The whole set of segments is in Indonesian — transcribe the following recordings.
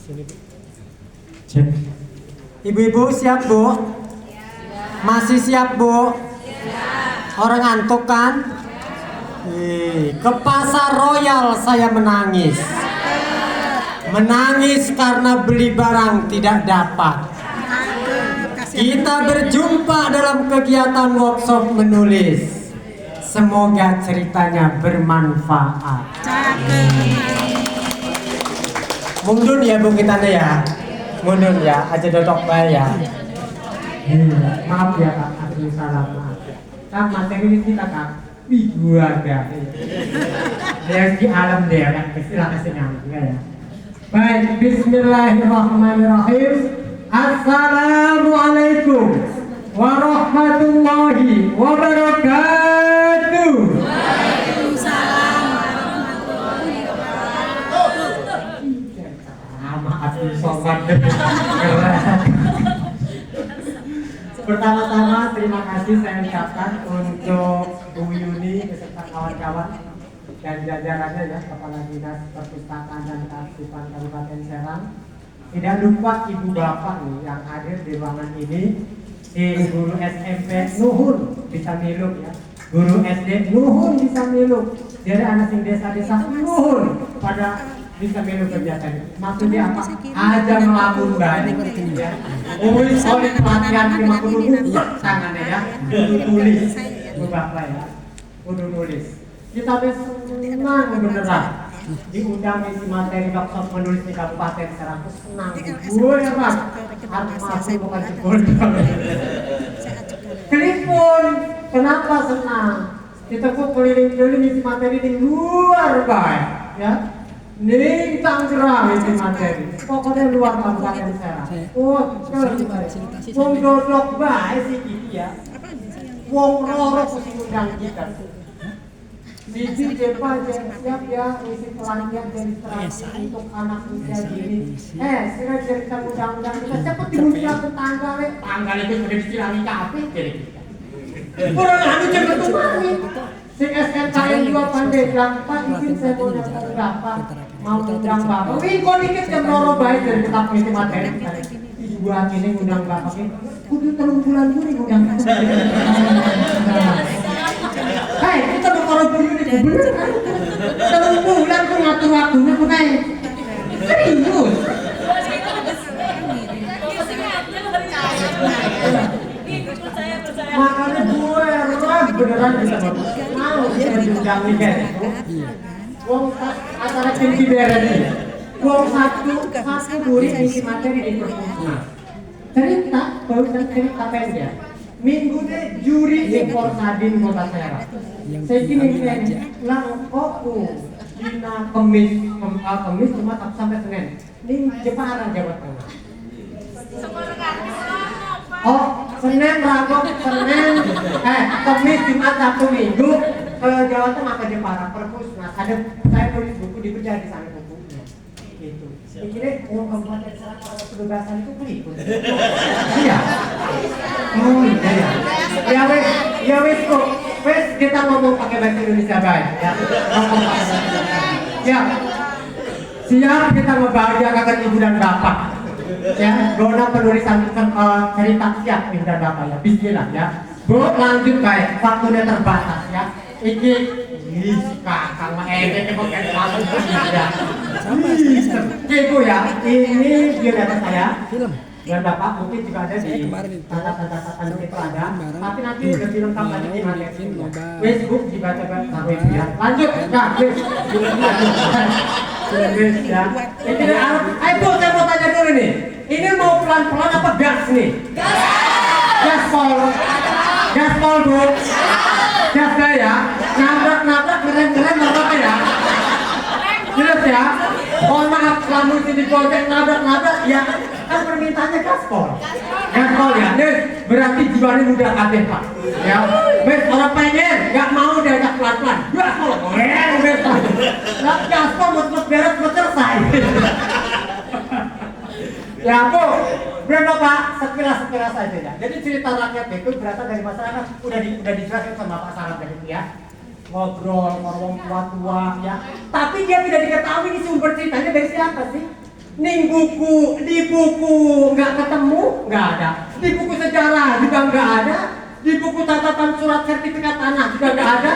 Cek. Ibu-ibu siap Bu? Masih siap Bu? Orang ngantuk kan? Ke pasar Royal saya menangis. Menangis karena beli barang tidak dapat. Kita berjumpa dalam kegiatan workshop menulis. Semoga ceritanya bermanfaat. Mundur ya Bu kita ya. Mundur ya, aja dodok bae ya. Maaf ya Kak, aduh salah maaf. Kak materi kita Kak, gua ada. Dari alam dia kan, silakan senang ya. Baik, bismillahirrahmanirrahim. Assalamualaikum warahmatullahi wabarakatuh. Waalaikumsalam warahmatullahi wabarakatuh. Maaf sobat. Pertama-tama terima kasih saya ucapkan untuk Bu Yuni beserta kawan-kawan dan jajarannya ya, Kepala Dinas Perpustakaan dan Kearsipan Kabupaten Serang. Tidak lupa ibu bapak nih yang hadir di ruangan ini, si guru SMP nuhun bisa miluk ya, guru SD nuhun bisa miluk, jadi anak sing desa-desa nuhun pada bisa miluk kegiatan. Maksudnya apa? Aja melamun baik ya. Ulis oleh pelatihan lima kudu tangannya ya, kudu tulis ibu bapak ya, kudu tulis. Kita senang beneran diundang isi materi workshop menulis di Kabupaten Serang. Senang gue ya Pak, harus masuk bukan jebol. Telepon, kenapa senang? Kita kok keliling-keliling isi materi di luar Pak ya. Nih Tangerang isi materi, pokoknya luar Kabupaten Serang. Oh, wong dodok bae sih gitu ya. Wong loro kudu undang kita. Biji Jepa siap ya isi pelatihan demonstrasi untuk anak usia dini. Segera cerita undang-undang kita cepet diundang ke tanggal itu udah dicilani capek jadi kita. Kurang anu cepet tuh mami. Sing SNK yang dua pandai bilang Pak izin saya mau daftar berapa mau undang bapak. Wih kok dikit jam loro baik dari kita isi materi. Buat ini undang bapak ini kudu telung bulan dulu undang. Hei, kita berkorban dulu nih, bener kan? Telung bulan tuh ngatur waktunya tuh kayak serius. Makanya gue beneran bisa mau bisa diundang nih kayak itu. Wong acara tinggi beren nih. Wong satu guru isi materi di perpustakaan. Cerita, barusan cerita pendek. Minggu deh juri impor Nadine Kota Serang. Saya kini lang dina Kemis Jumat sampai Senin. Ning Jepara Jawa Tengah. Oh, Senin Rabu Senin Kemis Jumat Sabtu Minggu ke Jawa Tengah ke Jepara perpus. Nah, ada saya tulis buku dibedah di sana bukunya. Gitu. Pikirnya Kabupaten Serang kalau kebebasan itu pelipur. Iya. Oh iya ya. Ya wes kok. Wes kita ngomong pakai bahasa Indonesia baik ya. Ngomong pakai bahasa Indonesia. Ya. Siap kita membahagiakan ibu dan bapak. Ya, dona penulisan cerita siap ibu dan bapak ya. Bismillah ya. Bu lanjut baik. Waktunya terbatas ya. Iki kakang mah kok kayak lalu ya. Ibu ya, ini biodata saya. Dan Bapak mungkin juga ada di tanda-tanda itu ada. Tapi nanti lebih lengkap lagi di materi Facebook dibaca-baca taruh ya. Lanjut, nah, ya. Ini ayo saya mau tanya dulu nih. Ini mau pelan-pelan apa gas nih? Gaspol. Gaspol Bu. Gas ya. Nabrak keren-keren apa ya? Jelas ya. Mohon maaf selama ini digocek nabrak ya. Kan permintaannya gaspol. Gaspol ya. Nih berarti jiwanya mudah kabeh Pak. Ya. Wes orang pengen enggak mau diajak pelan-pelan. Gaspol. Nah, gaspol buat beres selesai. Ya Bu, berapa Pak? Sekilas saja ya. Jadi cerita rakyat itu berasal dari masyarakat. Udah dijelaskan sama Pak Sarap tadi ya. Ngobrol, ngomong tua-tua ya. Tapi dia tidak diketahui sumber ceritanya dari siapa sih? Ning buku, di buku nggak ketemu, nggak ada. Di buku sejarah juga nggak ada. Di buku catatan surat sertifikat tanah juga nggak ada.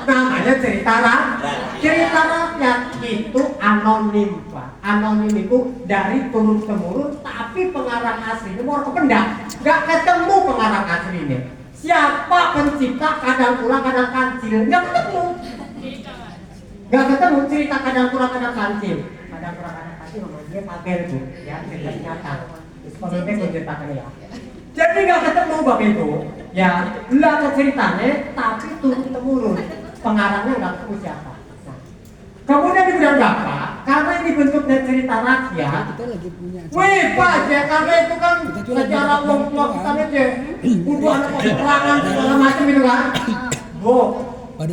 Namanya cerita rakyat. Cerita rakyat itu anonim, Pak. Anonim itu dari turun temurun, tapi pengarang aslinya mau kependak. Nggak ketemu pengarang aslinya. Siapa pencipta kadang kurang kadang kancil? Nggak ketemu. Nggak ketemu cerita kadang kurang kadang kancil. Kadang kurang kadang kancil namanya pager tuh, ya cerita nyata. Sebenarnya menceritakan ya. Jadi nggak ketemu Bapak Ibu, ya nggak ada ceritanya, tapi turun temurun. Pengarangnya nggak ketemu siapa. Nah, kemudian di bulan Bapak, karena ini bentuknya cerita rakyat, wih Pak, ya karena itu kan sejarah wong tua kita aja, udah anak peperangan segala macam itu kan. Bu,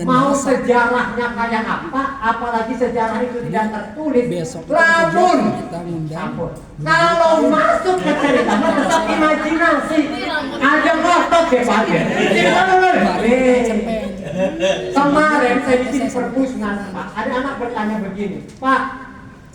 mau sejarahnya kayak apa, apalagi sejarah itu tidak tertulis, lamun, kalau masuk ke cerita, tetap imajinasi, ada ngotot ya Pak ya. Kemarin saya di sini perpusnas Pak, ada anak bertanya begini, Pak,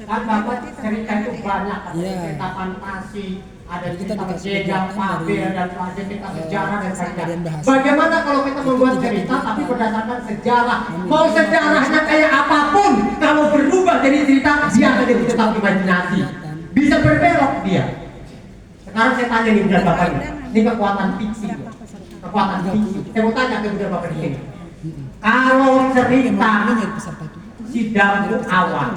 kan Bapak cerita itu banyak, ada cerita fantasi, ada cerita Jejak, Fabel, dan cerita sejarah dan sebagainya. Bagaimana kalau kita membuat cerita tapi berdasarkan sejarah? Mau sejarahnya kayak apapun, kalau berubah jadi cerita, dia akan jadi tetap imajinasi. Bisa berbelok dia. Sekarang saya tanya nih budak Bapak ini kekuatan fiksi ya. Kekuatan fiksi. Saya mau tanya ke budak Bapak ini. Kalau cerita si Dampu Awang,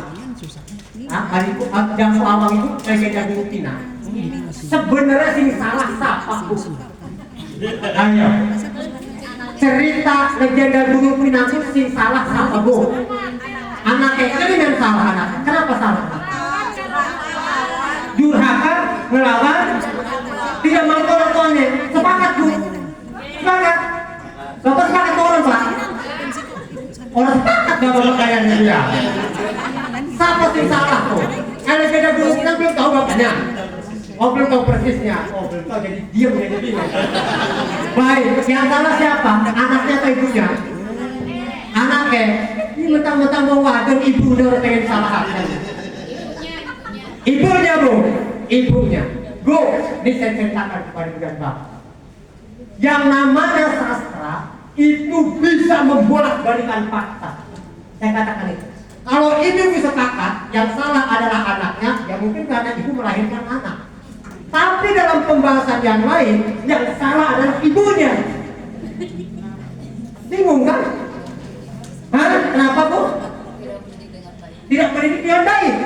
Dampu Awang itu legenda Gunung Pinang. Sebenarnya sih salah siapa Bu? Ayo. Cerita legenda Gunung Pinang itu sih salah siapa Bu? Anaknya ini yang salah anaknya. Kenapa salah? Durhaka melawan tidak mampu orang tuanya. Sepakat Bu? Sepakat? Bapak sepakat orang Pak? Orang sepakat gak bapak kayaknya dia. Siapa sih salah tuh? Legenda Gunung Pinang belum tahu bapaknya. Oh belum tahu persisnya. Oh belum tahu jadi diam jadi bingung. Baik, yang salah siapa? Anaknya atau ibunya? Anaknya. Ini mentang-mentang mau wadon ibu udah pengen salah hati. Ibunya Bu, ibunya. Bu, ini saya ceritakan kepada budak Bapak. Yang namanya sastra itu bisa membolak-balikan fakta. Saya katakan itu. Kalau ibu bisa sepakat, yang salah adalah anaknya, ya mungkin karena ibu melahirkan anak. Tapi dalam pembahasan yang lain, yang salah adalah ibunya. Bingung kan? Hah? Kenapa Bu? Tidak mendidik dengan baik.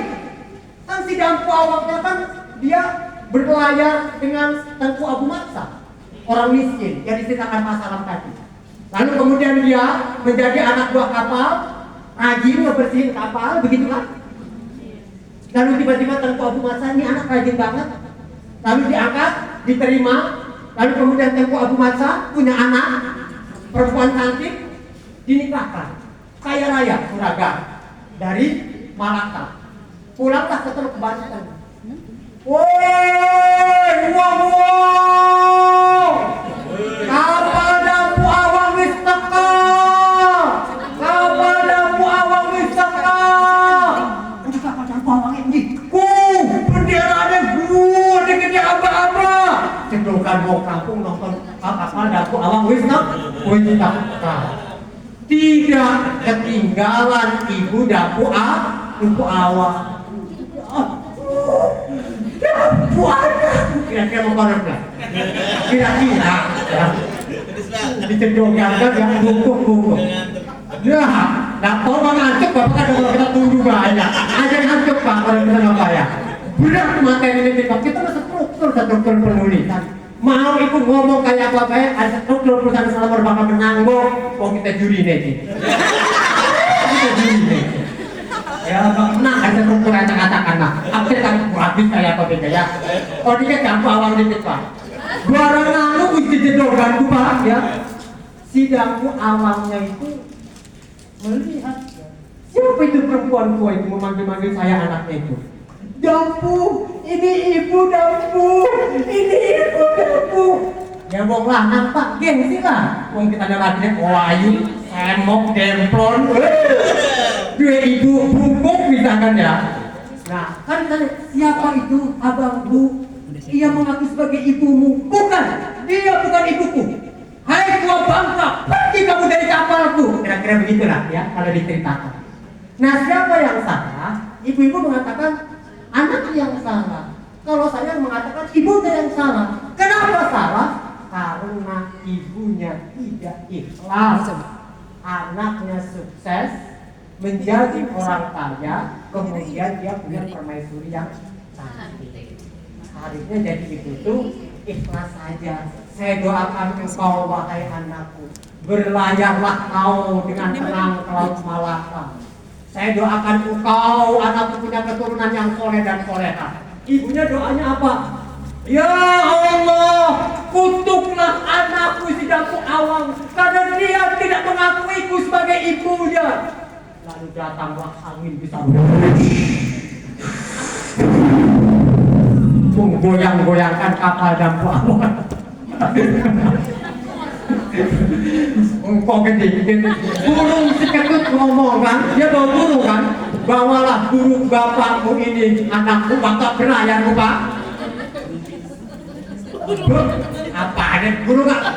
Kan si Dampu Awangnya kan dia berlayar dengan Tengku Abu Maksa, orang miskin yang diceritakan Pak Salam tadi. Lalu kemudian dia menjadi anak buah kapal, rajin ngebersihin kapal, begitu kan? Lalu tiba-tiba Tengku Abu Maksa ini anak rajin banget. Lalu diangkat, diterima. Lalu kemudian Tengku Abu Maksa punya anak perempuan cantik, dinikahkan, kaya raya, Suraga dari Malaka. Pulanglah ke Teluk Banten. Woi, wow, kapal Dampu Awang wis teka. Kapal Dampu Awang wis teka. Udah kapal Dampu Awang ini. Benderanya gede gede apa-apa. Cedokan mau kampung nonton kapal Dampu Awang wis teka. Tidak ketinggalan ibu Dampu Awang. Kira-kira mau bareng nggak? Kira-kira dicedongkan kan yang bungkuk. Ya, nggak tahu mau ngantuk bapak kan kalau kita tunggu banyak. Aja ngantuk Pak kalau kita nggak bayar. Berat materi ini kita kan struktur penulisan. Mau ikut ngomong kayak apa ya? Ada struktur perusahaan selama bakal menang kok kita juri nih. Kita juri nih. Ya menang ada struktur kata-katakan lah. Akhirnya kan habis kayak apa beda ya. Oh dia Dampu Awang dikit Pak. Barang lalu mesti jedogan Pak ya. Si Dampu Awangnya itu melihat siapa itu perempuan tua itu memanggil-manggil saya anaknya itu. Dampu, ini ibu Dampu, ini ibu Dampu. Ya wong lanang Pak, gengsi lah. Wong kita ada lagi wayu, semok, demplon. Dua ibu bungkuk misalkan ya. Nah, kan ditanya, siapa itu abangku? Ia mengaku sebagai ibumu. Bukan, dia bukan ibuku. Hai tua bangka, pergi kamu dari kapalku. Kira-kira begitulah ya kalau diceritakan. Nah, siapa yang salah? Ibu-ibu mengatakan anak yang salah. Kalau saya mengatakan ibunya yang salah. Kenapa salah? Karena ibunya tidak ikhlas. Anaknya sukses menjadi orang kaya, kemudian dia punya permaisuri yang cantik. Harusnya jadi ibu itu ikhlas saja. Saya doakan engkau wahai anakku, berlayarlah kau dengan tenang ke laut Malaka. Saya doakan engkau anakku punya keturunan yang soleh dan soleha. Ibunya doanya apa? Ya Allah, kutuklah anakku si Dampu Awang karena dia tidak mengakuiku sebagai ibunya. Lalu datanglah angin bisa menggoyang-goyangkan kapal Dampu Awang. Engkau gede-gede burung si ketut ngomong kan, dia bawa burung kan, bawalah burung bapakmu ini, anakku bakal berlayar lupa. Apa ada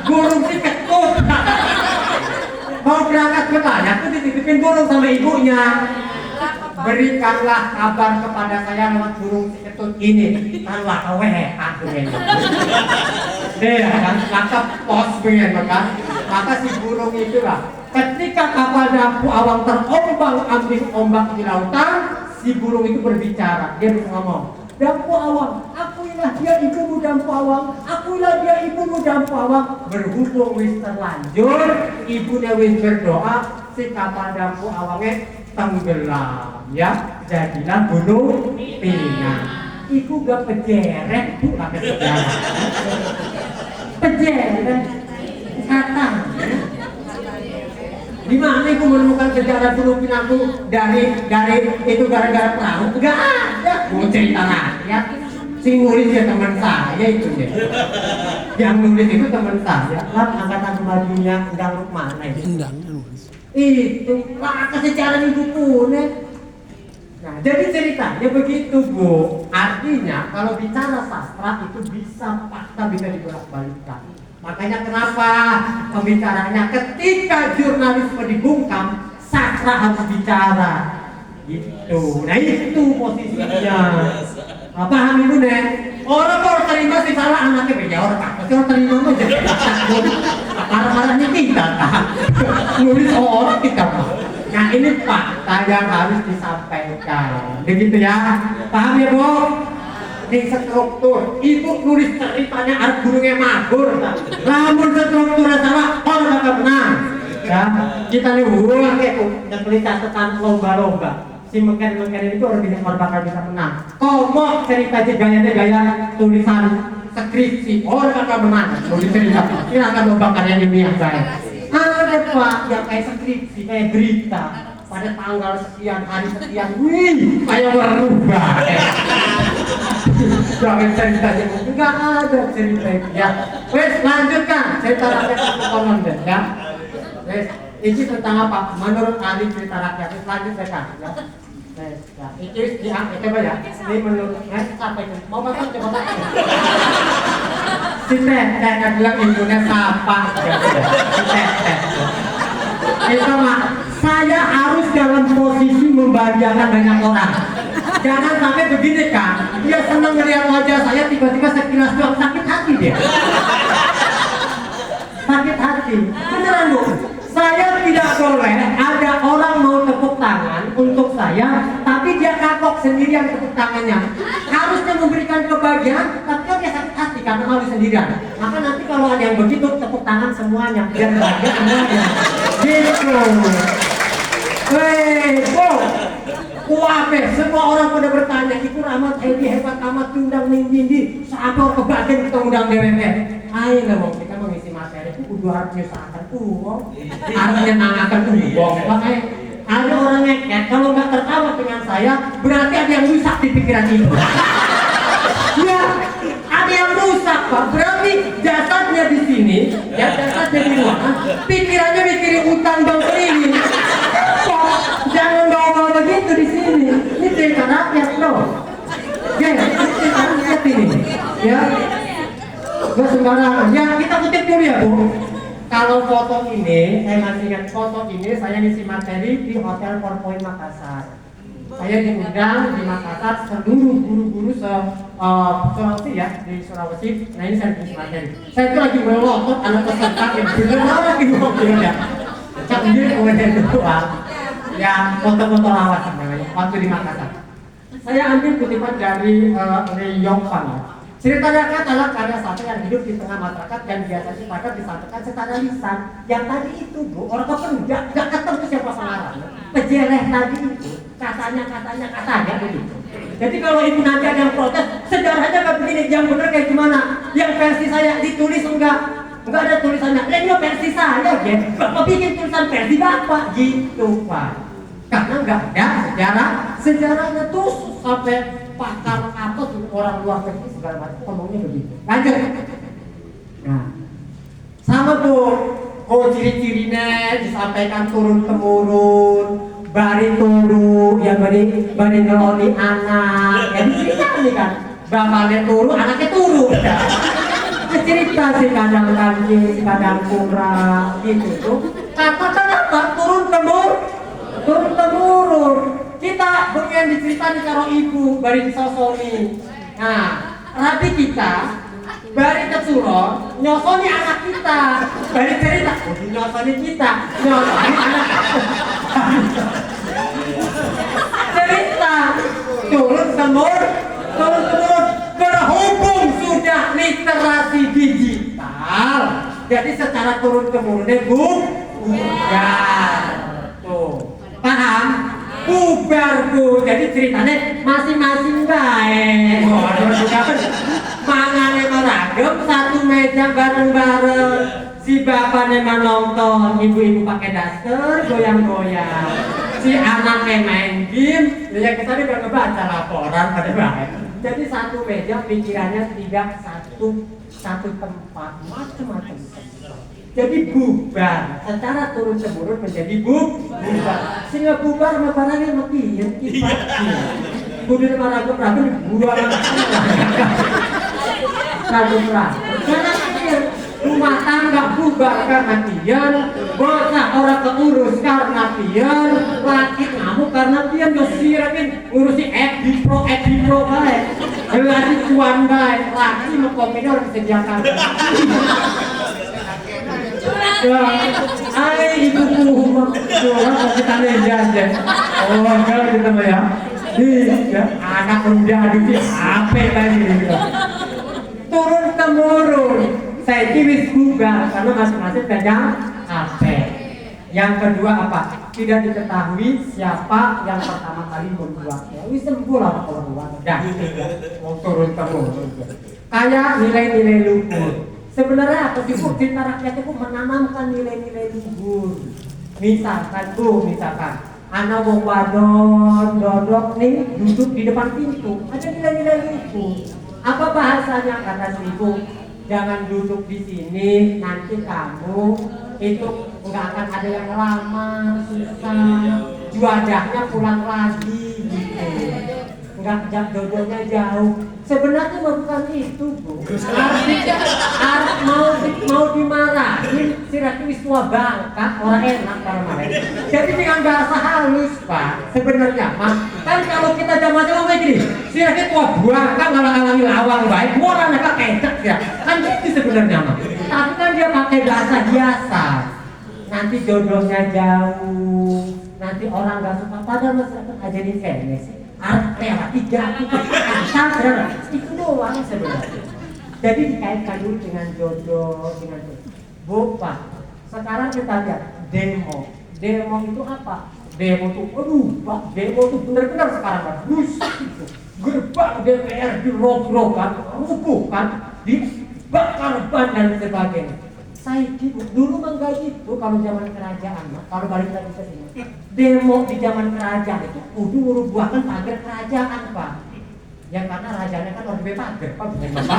burung si ketut mau berangkat berlayar tuh dititipin burung sama ibunya. Berikanlah kabar kepada saya lewat burung si ketut ini, tanlah kowe aku ini. Iya kan, maka pos pengen maka si burung itulah ketika kapal Dampu Awang terombang ambing ombak di lautan, si burung itu berbicara, dia bisa ngomong, Dampu Awang, akuilah dia ibumu Dampu Awang, akuilah dia ibumu Dampu Awang. Berhubung wis terlanjur, ibunya wis berdoa, si kapal Dampu Awangnya tenggelam, ya, jadilah gunung Pinang. Iku gak pejeret tuh kata sejarah. Pejeret kata. Di mana iku menemukan sejarah Gunung Pinang dari itu gara-gara perahu? Enggak ada. Mau cerita rakyat. Si nulis ya teman saya itu deh. Yang nulis itu teman saya. Kan angkatan bajunya Endang mana itu? Endang itu lah sejarah ibu punya. Nah, jadi ceritanya begitu Bu. Artinya kalau bicara sastra itu bisa fakta bisa dibolak-balikkan. Makanya kenapa pembicaraannya ketika jurnalisme dibungkam, sastra harus bicara. Gitu. Nah itu posisinya. Nah, paham Ibu Nen? Orang kalau terima sih salah anaknya beda orang apa sih orang terima mah jadi marah-marahnya kita kan. Nulis orang kita kan. Nah ini fakta yang harus disampaikan. Begitu ya. Paham ya Bu? Di struktur. Ibu nulis ceritanya arep gunungnya Mabur. Lamun strukturnya salah, orang bakal menang. Ya, kita nih ulang kayak nyekeli catatan lomba-lomba. Si mungkin itu orang bakal bisa menang. Komo cerita gaya tulisan skripsi, orang bakal menang. Nulis cerita, ini akan lomba karya ilmiah saya. Ada Pak yang kayak skripsi, kayak berita pada tanggal sekian, hari sekian, wih, kayak berubah. Jangan ceritanya, enggak ada cerita itu ya. Wes lanjutkan cerita rakyat itu konon deh ya. Wes ini tentang apa? Menurut ahli cerita rakyat itu lanjutkan ya. Wes ya, itu coba ya. Ini menurut sampai mau makan coba. Si Teh bilang ibunya sampah. Si Teh. Itu mah saya harus dalam posisi membahagiakan banyak orang. Jangan sampai begini kan, dia senang melihat wajah saya tiba-tiba sekilas doang sakit hati dia. Sakit hati, beneran Bu. Saya tidak boleh ada orang mau tepuk tangan untuk saya, tapi dia kapok sendirian tepuk tangannya. Harusnya memberikan kebahagiaan, tapi kan dia sakit hati karena malu sendirian. Maka nanti kalau ada yang begitu tepuk tangan semuanya, biar bahagia semuanya. Gitu. Hei, Bu. Wabe, semua orang pada bertanya, Ibu Rahmat hebat amat diundang Nindi, sampai orang kebagian kita undang DWP. Ayo lah mau kita mengisi materi itu kudu harus menyusahkan uang, harus menyenangkan uang. Makanya ada orang ngeket, kalau nggak tertawa dengan saya, berarti ada yang rusak di pikiran Ibu. Ya, ada yang rusak Pak, berarti jasadnya di sini, ya jasadnya di ruangan, pikirannya mikirin utang bang ini. Jangan bawa ngomong begitu di sini. Ini cerita rakyat loh. Ya, ini cerita rakyat ini. Ya, gak sembarangan. Ya, kita kutip dulu ya Bu. Kalau foto ini, saya masih ingat foto ini saya ngisi materi di Hotel 4 Point Makassar. Saya diundang di Makassar seluruh guru-guru Sulawesi ya, di Sulawesi. Nah ini saya ngisi materi. Saya itu lagi melotot anak peserta yang bener lagi mobilnya. Canggih kemudian kedua. Ya, foto-foto lawas namanya waktu di Makassar. Saya ambil kutipan dari Lee Yong Fan ya. Cerita rakyat adalah karya satu yang hidup di tengah masyarakat dan biasanya dapat disampaikan secara lisan. Yang tadi itu Bu, orang pekerja gak ketemu siapa samaranya. Pejeleh tadi itu katanya begitu. Jadi kalau ibu nanti ada yang protes, sejarahnya gak begini, yang benar kayak gimana? Yang versi saya ditulis enggak ada tulisannya. Ini versi saya, ya. Bapak bikin tulisan versi Bapak gitu Pak. Karena enggak ada sejarahnya tuh sampai pakar apa tuh orang luar negeri segala macam ngomongnya begitu. Lanjut. Nah, sama tuh, ciri-cirinya disampaikan turun temurun, bari turu, ya bari ngeloni anak, ya dicerita nih kan, bapaknya turu, anaknya turu. Cerita sih kadang kanji, kadang kurang, gitu tuh. Kata turun temurun. Kita bagian diceritani karo ibu bari disosoni. Nah, rapi kita bari kesuro nyosoni anak kita. Bari cerita, nyosoni kita, nyosoni anak. Cerita turun temurun berhubung sudah literasi digital. Jadi secara turun temurunnya bubar. Tuh, paham? Bubar Bu, jadi ceritanya masing-masing baik. Mangane meragam, satu meja bareng-bareng. Si bapaknya menonton, ibu-ibu pakai daster, goyang-goyang. Si anaknya main game, ya kita udah ngebaca laporan pada baik. Jadi satu meja pikirannya tidak satu tempat, macam-macam. Jadi bubar, secara turun temurun menjadi bubar. Sehingga bubar sama barangnya mati, yang kipas. Kudu maragam buang. Ragam. Karena rumah tangga bubar karena pian, bocah orang keurus karena pian, laki ngamuk karena pian, dosirakin ngurusi Edipro baik. Laki cuan baik, laki mau kopi orang disediakan. Ibuku orang kita aja. Oh enggak gitu mah ya. Ya anak muda di HP tadi gitu. Turun temurun. Saya wis bubar karena masing-masing pegang HP. Yang kedua apa? Tidak diketahui siapa yang pertama kali membuatnya. Wis sempul apa kalau buat. Dah. Mau turun temurun. Kayak nilai-nilai luhur. Sebenarnya apa sih Bu? Cerita rakyat itu menanamkan nilai-nilai luhur. Misalkan anak wong wadon dodok nih duduk di depan pintu, ada nilai-nilai luhur. Apa bahasanya kata si ibu? Jangan duduk di sini, nanti kamu itu nggak akan ada yang lama, susah, juadahnya pulang lagi gitu. Nggak jodohnya jauh. Sebenarnya bukan itu Bu. Mau dimarahin si Rati wis tua bangka, orang enak para mereka. Jadi dengan bahasa halus Pak. Sebenarnya Mas, kan kalau kita zaman-zaman kayak gini, si Rati tua bangka ngalang-alangi lawang baik, orang mereka kecek ya. Kan gitu sebenarnya Mas. Tapi kan dia pakai bahasa biasa. Nanti jodohnya jauh, nanti orang nggak suka. Padahal masyarakat aja di sini sih. Relatif itu doang sebenarnya. Jadi dikaitkan dulu dengan jodoh, dengan Bu Pak. Sekarang kita lihat demo itu apa? Demo itu, Pak, demo itu benar-benar sekarang kan rusak itu. Gerbang DPR dirok-rokan, rubuhkan, dibakar ban dan sebagainya. Saya dulu menggaji itu kalau zaman kerajaan, kalau balik lagi ke sini. Demo di zaman kerajaan itu kudu merubuhkan pagar kerajaan Pak. Ya karena rajanya kan orang pagar Pak, bukan Bapak.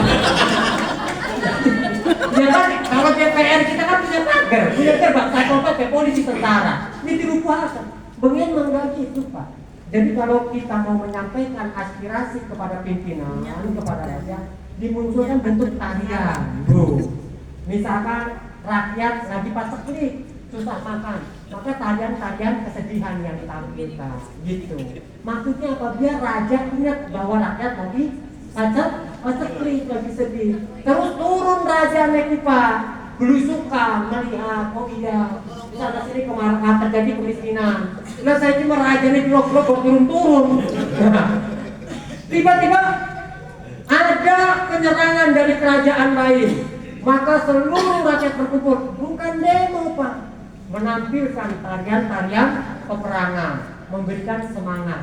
Ya kan kalau DPR kita kan punya pagar, punya gerbang, satpol pp, polisi, tentara. Ini dirubuhkan. Bengen menggaji itu Pak. Jadi kalau kita mau menyampaikan aspirasi kepada pimpinan, kepada rakyat, dimunculkan bentuk tarian. Misalkan rakyat lagi paceklik, susah makan, maka tarian-tarian kesedihan yang ditampilkan, gitu. Maksudnya apa? Biar raja ingat bahwa rakyat lagi paceklik, lagi sedih. Terus turun raja naik Pak, belusukan melihat, oh iya, di sana sini kemarin terjadi kemiskinan. Nah saya cuma raja nih blok-blok turun-turun. Tiba-tiba ada penyerangan dari kerajaan lain. Maka seluruh rakyat berkumpul, bukan demo Pak, menampilkan tarian-tarian peperangan, memberikan semangat.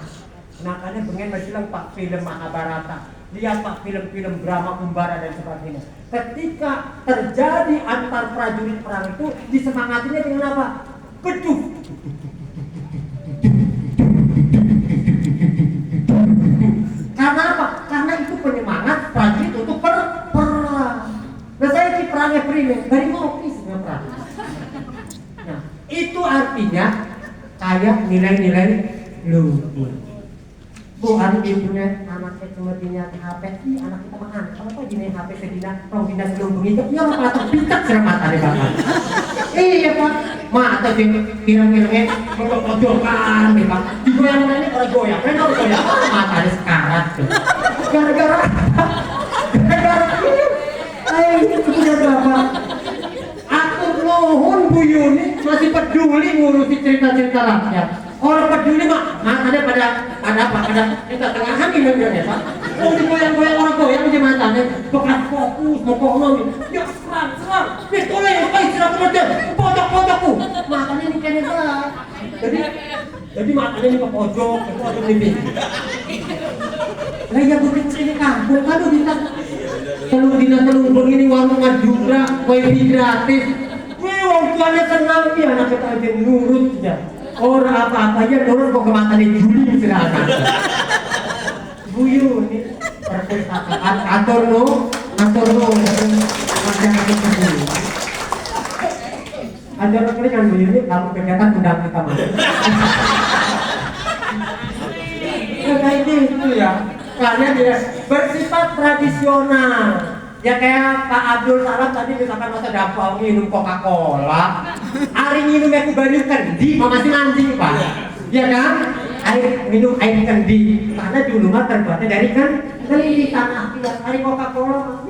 Makanya pengen bilang Pak film Mahabharata, lihat Pak film-film drama Kumbara dan sebagainya. Ketika terjadi antar prajurit perang itu, disemangatinya dengan apa? Beduk. Karena apa? Karena itu penyemangat prajurit untuk perang. Nah saya di perangnya primer dari ngopi sebenarnya perang. Nah itu artinya kayak nilai-nilai luhur. Bu, hari ibunya anaknya cuma dinya HP, anak kita makan. Apa gini HP sedina, kalau dina sebelum begitu, ya mata pitak serem mata deh bapak. Iya Pak, mata sih pirang-pirangnya pojok-pojokan, nih Pak. Digoyang-goyang ini orang goyang, kan orang goyang, mata deh sekarat tuh. Gara-gara ini, itu punya bapak. Atur nuhun Bu Yuni masih peduli ngurusi cerita-cerita rakyat. Orang peduli Mak, matanya pada kita tengahan ini ya Pak. Oh digoyang-goyang orang goyang aja matanya, bekas fokus, mau ngomong, ya serang, ditoleh, istirahat kerja, pojok-pojokku, matanya ini kayaknya Pak. Jadi matanya ini ke pojok ini. Lah ya bukan sini kampung, aduh bintang. Telur begini warung Madura, wifi gratis. Wih, orang tuanya senang dia anak kita aja nurut aja. Orang apa-apa aja nurut kok kematan Juli silahkan. Bu Yuni perpustakaan atur no. Ajar ini kan Bu Yuni kalau kegiatan undang kita masuk. Kayak gitu ya. Karena dia bersifat tradisional. Ya kayak Pak Abdul Salam tadi misalkan masa dapur minum Coca-Cola, hari minum aku banyu kendi, masih anjing Pak. Ya kan? Minum air kendi. Karena dulu mah terbuatnya dari kendi tanah tidak hari Coca-Cola.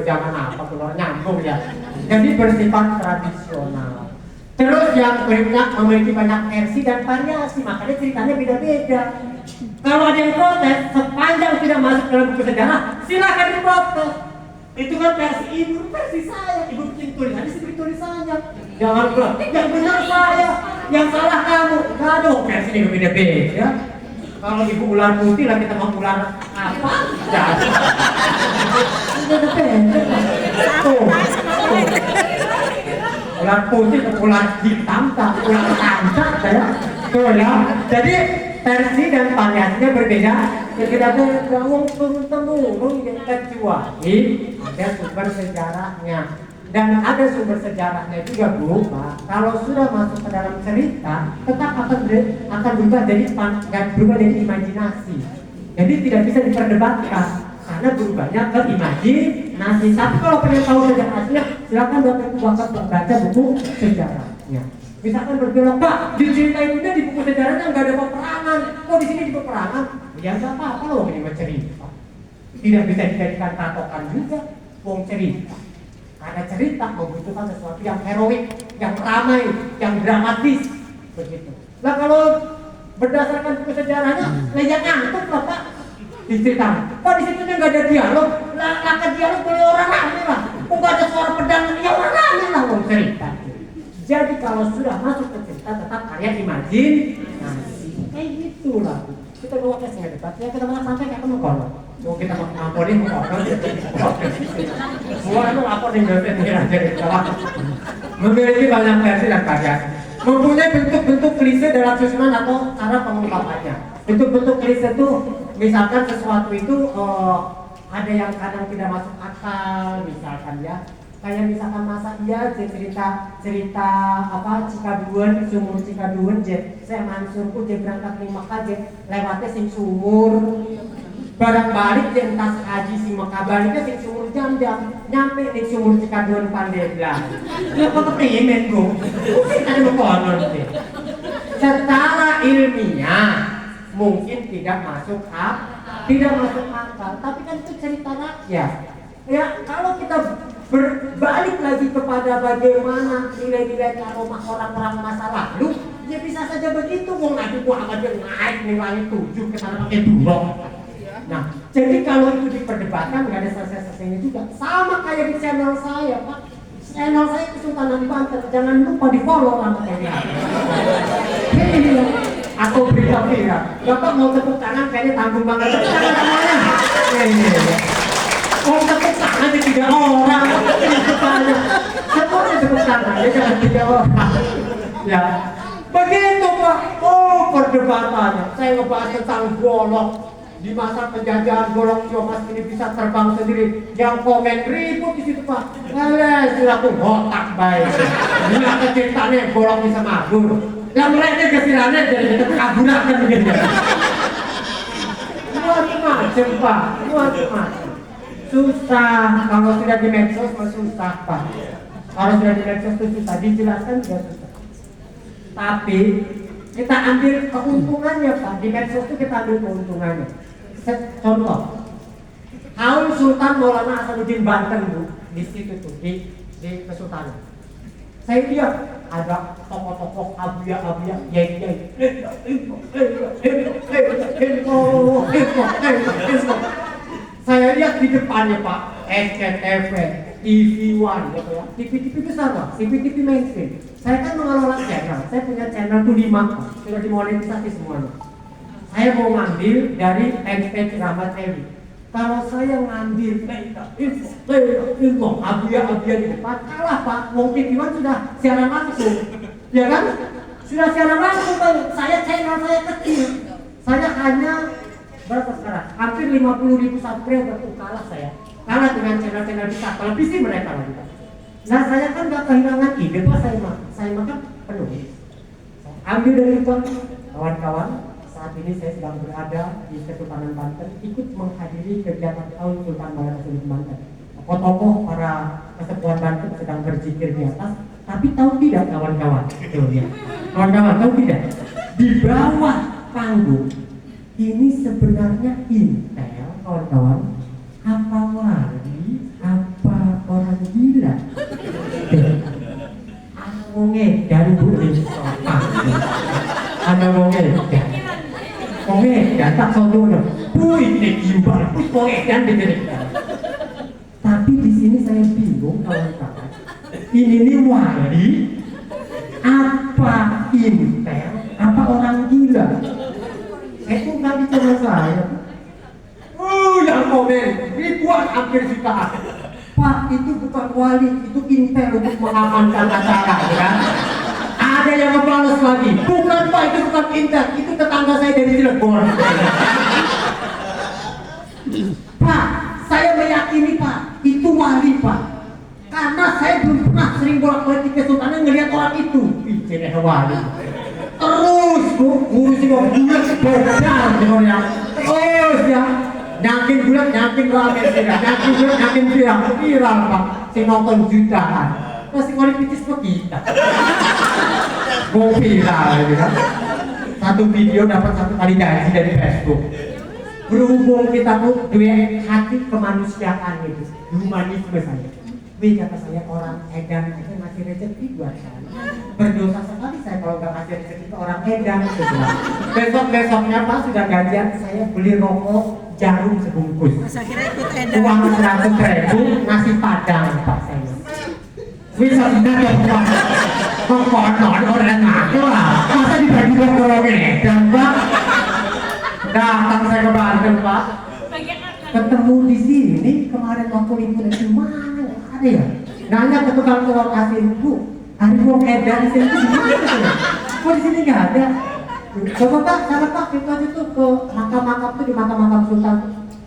Zaman apa keluar nyambung ya. Jadi bersifat tradisional. Terus yang berikutnya memiliki banyak versi dan variasi, makanya ceritanya beda-beda. Kalau ada yang protes, sepanjang tidak masuk dalam buku sejarah, silakan diprotes. Itu kan versi ibu, versi saya. Ibu bikin tulisannya seperti tulisannya. Jangan bilang, yang benar saya, yang salah kamu. Nggak ada versi ini beda-beda. Kalau ibu ular putih lah kita mau ular apa? Jadi. Tuh. Ular putih ke ular hitam, ular kancak ya. Tuh ya. Jadi versi dan variasinya berbeda. Tidak gawang turun-temurun kecuali ada sumber sejarahnya. Dan ada sumber sejarahnya juga Bu, Pak. Kalau sudah masuk ke dalam cerita, tetap akan berubah jadi imajinasi. Jadi tidak bisa diperdebatkan karena berubahnya ke imajinasi. Tapi kalau pengen tahu sejarahnya, silakan baca buku sejarahnya. Misalkan berbelok, Pak, di cerita itu di buku sejarahnya nggak ada peperangan. Kok di sini di peperangan? Ya nggak apa-apa loh ini cerita. Tidak bisa dijadikan patokan juga, wong cerita. Karena cerita membutuhkan sesuatu yang heroik, yang ramai, yang dramatis, begitu. Nah kalau berdasarkan buku sejarahnya, yang ngantuk lah Pak diceritakan. Pak di situ nggak ada dialog, lah ke dialog boleh orang rame lah. Kok nggak ada suara pedang, ya orang rame lah wong cerita. Jadi kalau sudah masuk ke cerita tetap karya imajinasi. Kayak gitulah. Kita bawa ke sini debat, ya kita malah santai kayak mengkolot. Mau kita ngomongin mengkolot, semua itu lapor di Indonesia jadi salah. Memiliki banyak versi dan variasi. Mempunyai bentuk-bentuk klise dalam susunan atau cara pengungkapannya. Bentuk-bentuk klise itu, misalkan sesuatu itu ada yang kadang tidak masuk akal, misalkan ya. Kayak misalkan masa iya cerita apa Cikaduan, sumur Cikaduan saya mansurku berangkat di Mekah lewatnya sing sumur barang balik entas haji si Mekah baliknya sing sumur jam-jam nyampe di sumur Cikaduan Pandeglang. Apa keprimen bro? Mungkin ada konon sih. Secara ilmiah mungkin tidak masuk akal, tapi kan itu cerita rakyat. Ya kalau kita berbalik lagi kepada bagaimana nilai-nilai karomah orang-orang masa lalu, ya bisa saja begitu. Wong Nabi Muhammad yang naik nih langit 7 ke sana pakai burung. Nah, jadi kalau itu diperdebatkan nggak ada selesai-selesainya juga. Sama kayak di channel saya, Pak. Channel saya Kesultanan Banten. Jangan lupa di follow sama saya. Iya. Aku berita viral. Bapak mau tepuk tangan kayaknya tanggung banget. Jangan semuanya. Iya. Mau tepuk tangan di 3 orang. Semuanya tepuk tangan. Ya jangan 3 orang. Ya. Begitu Pak. Oh perdebatannya. Saya ngebahas tentang golok. Di masa penjajahan golok Ciomas ini bisa terbang sendiri. Yang komen ribut di situ Pak. Alah, silaku otak baik. Ini ada ceritanya golok bisa mabur. Yang mereka kesirannya jadi kaburakan begini. Macam-macam Pak, macam-macam. Susah kalau sudah di medsos susah Pak. Kalau sudah di medsos itu susah, dijelaskan juga susah. Tapi kita ambil keuntungannya Pak. Di medsos itu kita ambil keuntungannya. Contoh, Haul Sultan Maulana Hasanuddin Banten Bu, di situ tuh di Kesultanan. Saya lihat ada tokoh-tokoh abuya-abuya, yai-yai. Saya lihat di depannya Pak, SCTV, TV One, gitu ya. TV-TV besar Pak, TV-TV mainstream. Saya kan mengelola channel, saya punya channel tuh 5 Pak, sudah dimonetisasi semuanya. Saya mau ngambil dari fanpage Rahmat Ewi. Kalau saya ngambil info abuya-abuya di depan, kalah Pak. Wong TV One sudah siaran langsung, ya kan? Sudah siaran langsung Pak. Channel saya kecil. Saya hanya berapa sekarang? Hampir 50.000 subscriber. Kalah saya. Kalah dengan channel-channel besar. Televisi mereka lagi Pak. Nah saya kan nggak kehilangan ide Pak. Saya makan penuh. Ambil dari Pak kawan-kawan. Saat ini saya sedang berada di Kesultanan Banten, ikut menghadiri kegiatan Haul Sultan Maulana Hasanuddin Banten. Tokoh-tokoh para kesepuhan Banten sedang berzikir di atas, tapi tahu tidak kawan-kawan? Kawan-kawan tahu tidak? Di bawah panggung ini sebenarnya intel, kawan-kawan. Apa wali? Apa orang gila? Ada wonge dari budi sopan. Ada wonge. Oke, tak sodo no. Ini gimbal, dan tapi di sini saya bingung kawan-kawan. Ini nih wali, apa intel, apa orang gila? Itu nggak bicara saya. Yang komen ribuan hampir jutaan. Pak, itu bukan wali, itu intel untuk mengamankan acara, ya. Ada yang ngebalas lagi, bukan Pak, itu bukan intel, itu tetangga saya dari Cilegon. Pak, saya meyakini Pak, itu wali Pak. Karena saya belum pernah sering bolak-balik di Kesultanan ngelihat orang itu. Ih, wali. Terus Bu, ngurusin orang bulat, bocah semuanya. Terus ya, nyakin bulat, nyakin ramen tidak, nyakin bulat, nyakin viral Pak. Si nonton jutaan. Masih kualitas kita. Mau viral gitu kan. Satu video dapat 1 kali gaji dari Facebook. Berhubung kita tuh dua hati kemanusiaan itu, humanisme saya. Wih kata saya orang edan aja ngasih rezeki buat saya. Berdosa sekali saya kalau nggak ngasih rezeki ke orang edan gitu. Besok-besoknya Pak sudah gajian saya beli rokok jarum sebungkus. Uang 100.000 ngasih padang Pak saya. Bisa tidak ya Pak? Konon orang ngaco lah. Masa dibagi dua ini? Dan Pak, datang saya ke Banten Pak. Ketemu di sini kemarin waktu liburan di mana? Ada ya? Nanya ke tukang telur asin Bu, ada wong edan di sini di mana ya? Kok di sini nggak ada? Coba Pak, sana Pak, kita aja tuh ke makam-makam tuh di makam-makam Sultan.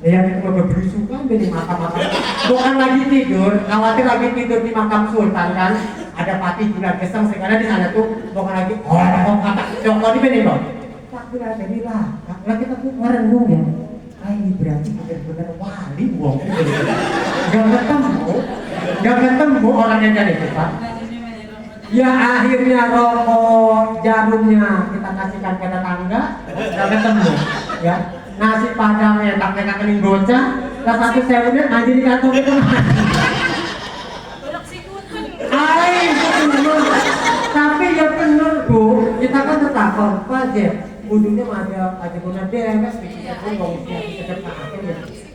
Ya itu berusukan dari makam-makam. Bukan lagi tidur, khawatir lagi tidur di makam sultan kan. Ada pati gula geseng sekarang di sana tuh bukan lagi kata Joko di sini loh. Tak kira jadi lah. Kalau kita tuh merenung ya. Ini berarti benar-benar wali wong. Gak ketemu orang yang jadi kita. Ya akhirnya rokok jarumnya kita kasihkan ke tetangga, gak ketemu. Ya nasi padang yang tak kena kening bocah, lah satu sewnya aja di kantong itu. Tapi ya bener Bu, kita kan tetap aja. Kudunya ada guna demes, pun ngomong sedekah.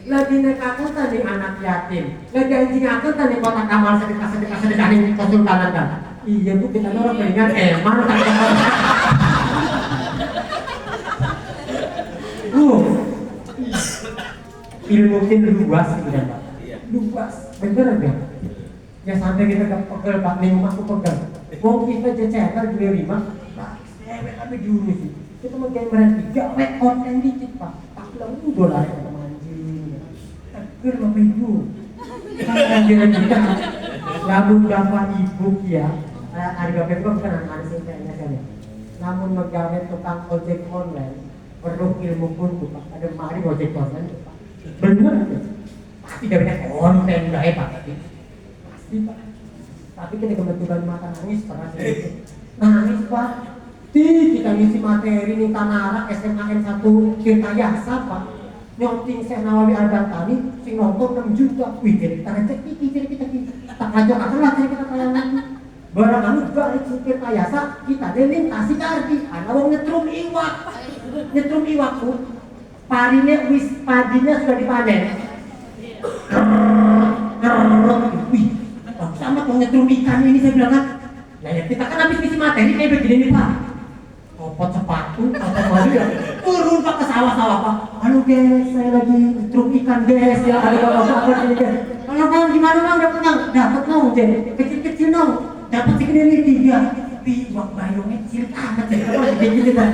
Lagi nekakan tadi anak yatim, lagi anjing akan tadi kotak amal sedekah ini konsultanan kan. Iya Bu, kita orang pengen eman tak ilmu ini luas gitu kan Pak. Luas, bener kan? Ya sampai kita ke pegel Pak, nih aku pegel. Mau kita ceceran di lima, Pak, tapi dulu sih. Kita mau kayak mereka wet konten dikit Pak. Tak lalu dolar yang manjing. Pegel Bapak Ibu. Kan kita namun bapak ibu ya, harga itu bukan anak singkatnya saja. Namun megawai tukang ojek online perlu ilmu pun Pak. Ada mari ojek online Pak. Bener pasti gak bisa konten gak Pak. Pasti Pak. Tapi kita kebetulan mata nangis pernah sedikit. Nangis Pak. Kita ngisi materi nih Tanara SMAN 1 Tirta Yasa Pak. Nyonting Syekh Nawawi Al-Bantani sing nonton 6 juta. Wih, jadi kita cek kita tak lanjut akan lah kita tayangan. Barangkali balik supir Tirta kita delintasi kardi. Ana wong nyetrum iwak Bu. Parine wis padinya sudah dipanen. Wih, sama wong nyetrum ikan ini saya bilang kan. Nah ya kita kan habis ngisi materi kayak begini nih Pak. Kopot sepatu atau baru ya turun Pak ke sawah-sawah Pak. Halo guys, saya lagi truk ikan guys ya, ada bapak-bapak ini guys. Kalau bang gimana bang dapat nong jadi kecil-kecil nong dapat segini nih 3 iwak bayongnya kecil amat jadi apa gede-gede kan.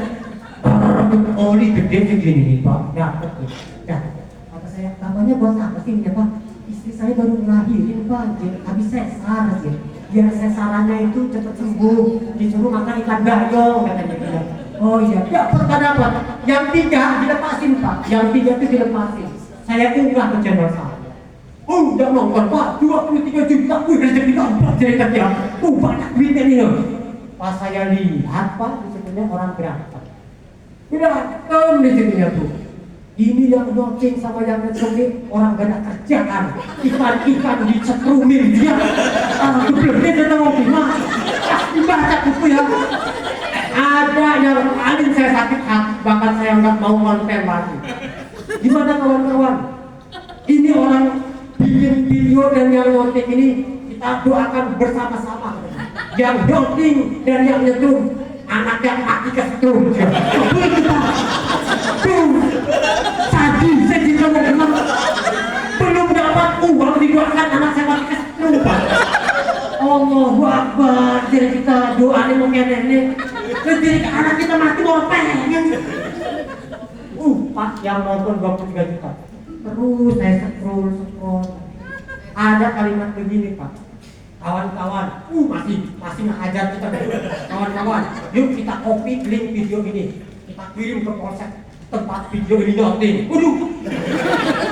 Oli gede segini nih Pak, dapat tuh. Kata saya namanya buat apa sih ya Pak? Istri saya baru ngelahirin Pak, jadi habis sesar sih. Biar sesarannya itu cepat sembuh, disuruh makan ikan bayong katanya dia. Oh iya, dapat. Yang 3 dilepasin Pak, yang 3 itu dilepasin. Saya unggah ke channel saya. Oh udah nonton Pak, 23 juta, rezeki dapat jadi kerja. Banyak duitnya nih. Pas saya lihat Pak, disitunya orang berantem. Berantem disitunya tuh. Ini yang nyoceng sama yang nyoceng orang gak ada kerjaan. Ikan disetrumin dia. Belum dia ketemu gimana? Pasti baca buku ya. Ada yang paling saya sakit hati, bahkan saya nggak mau konten lagi. Gimana kawan-kawan? Ini orang bikin video dan yang nyoceng ini kita doakan bersama-sama. Yang nyoceng dan yang nyetrum, anak yang mati kesetrum. Saya juga belum dapat uang didoakan anak saya mati kesetrum Pak. Allahu Akbar, jadi kita doain mungkin nenek. Jadi anak kita mati mau pengen. Pak yang nonton 23 juta. Terus saya scroll. Ada kalimat begini Pak. Kawan-kawan, masih ngehajar kita. Kawan-kawan, yuk kita copy link video ini. Kita kirim ke polsek tempat video ini nyonting. Waduh,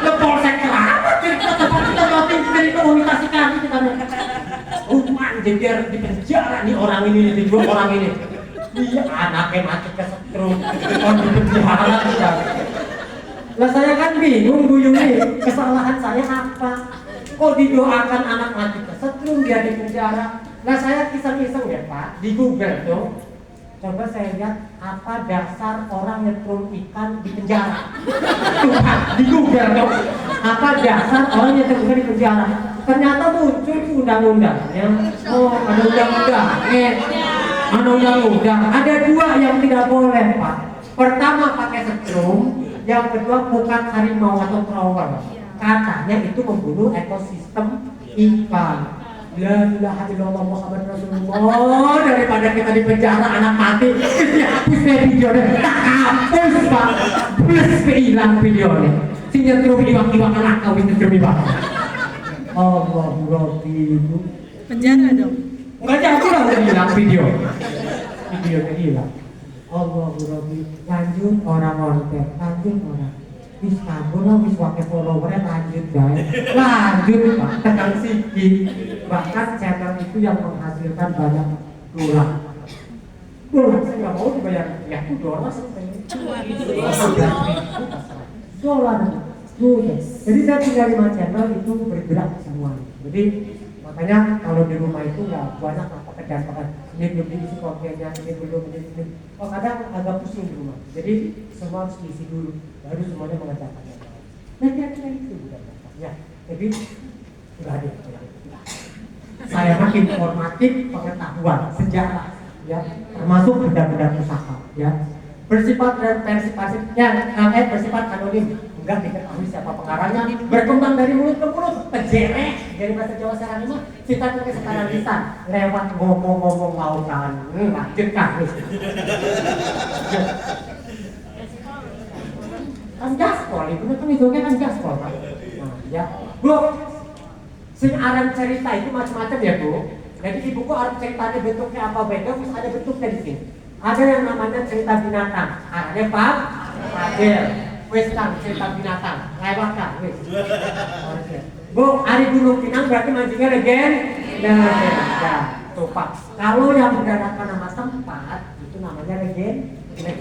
ke polsek kenapa? Cerita tempat kita nyonting dari komunikasikan kita. Jadi biar di penjara nih orang ini, dua orang ini. Iya, anaknya mati kesetrum, di penjara kita. Lah saya kan bingung Buyung nih, kesalahan saya apa? Kok didoakan anak mati kesetrum dia di penjara? Lah saya iseng-iseng ya Pak, di Google tuh. Coba saya lihat apa dasar orang nyetrum ikan di penjara. Tuhan, di Google tuh. Apa dasar orang nyetrum ikan di penjara? Ternyata muncul undang-undangnya. Oh, ada undang-undang. Ada undang-undang. Ada 2 yang tidak boleh Pak. Pertama pakai setrum, yang kedua bukan harimau atau terowongan. Katanya itu membunuh ekosistem ikan. La ilaha illallah Muhammad Rasulullah. Daripada kita di penjara anak mati, hapus video tak hapus Pak, plus hilang videonya. sing nyetrum iwak-iwak anak kawin nyetrum iwak. Allahu Ibu. Penjara dong. Enggak jadi lah udah hilang videonya hilang. Allahu Rabbi. Lanjut orang konten, lanjut orang. Wis kabur lah, wis wakil followernya lanjut guys. Lanjut Pak, tekan siki. Bahkan channel itu yang menghasilkan banyak dolar. Dolar saya nggak mau dibayar rupiah, itu dolar saya dolar. Jadi saya punya 5 channel itu bergerak semua. Jadi makanya kalau di rumah itu nggak banyak pekerjaan ini belum diisi kontennya, ini belum. Oh kadang agak pusing di rumah. Jadi semua harus diisi dulu, baru semuanya mengerjakan yang lain. Nah kira-kira itu bukan ya. Jadi sudah ada. Saya makin informatif, pengetahuan, sejarah, ya, termasuk benda-benda pusaka, ya. Bersifat persipasif, bersifat anonim. Enggak diketahui siapa pengarangnya, berkembang dari mulut ke mulut, pejereh dari bahasa Jawa sekarang ini, sifatnya sekarang lisan, lewat ngomong-ngomong lautan, lanjutkan. Kan gaspol, itu kan gaspol, kan? Nah, ya, Bu, sing aran cerita itu macam-macam ya Bu. Jadi di buku aran ceritanya bentuknya apa beda, terus ada bentuknya di sini. Ada yang namanya cerita binatang, ada Pak Adel. Wes kan cerita binatang, lewat kan, wes. Bu, Ari Gunung Pinang berarti mancingnya legenda. Tuh Pak, kalau yang berdasarkan nama tempat itu namanya legenda.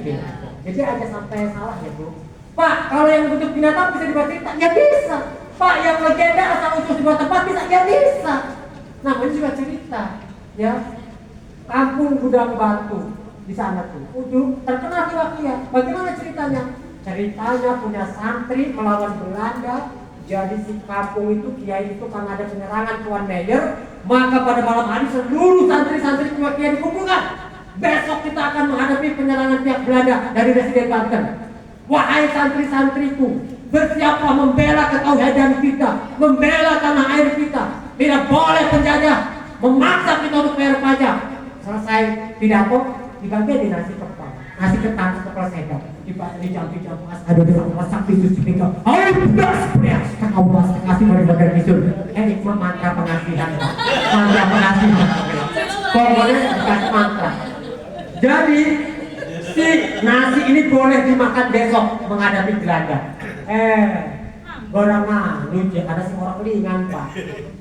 Jadi ada sampai salah ya Bu. Pak, kalau yang bentuk binatang bisa dibuat cerita, ya bisa. Pak, yang legenda asal usul dibuat tempat bisa, ya bisa. Namanya juga cerita, ya. Kampung Gudang Batu di sana tuh, terkenal kiwa-kiwa. Bagaimana ceritanya? Ceritanya punya santri melawan Belanda. Jadi si kampung itu, kiai itu karena ada penyerangan Tuan Mayor, maka pada malam hari seluruh santri-santri kiai dikumpulkan. Besok kita akan menghadapi penyerangan pihak Belanda dari Residen Banten. Wahai santri-santriku, bersiaplah membela ketauhidan kita, membela tanah air kita. Tidak boleh penjajah memaksa kita untuk bayar pajak. Selesai pidato, dibagi nasi ketan kepala sedap. Di jam-jam pas ada dengan sakti suci tiga. Ayo das beres kau bahas kasih badan bisul. Ikmah mantra pengasihan. Mantra pengasihan. Pokoknya dikasih mantra. Jadi si nasi ini boleh dimakan besok menghadapi Belanda. Orang lucu ada si orang lingan Pak.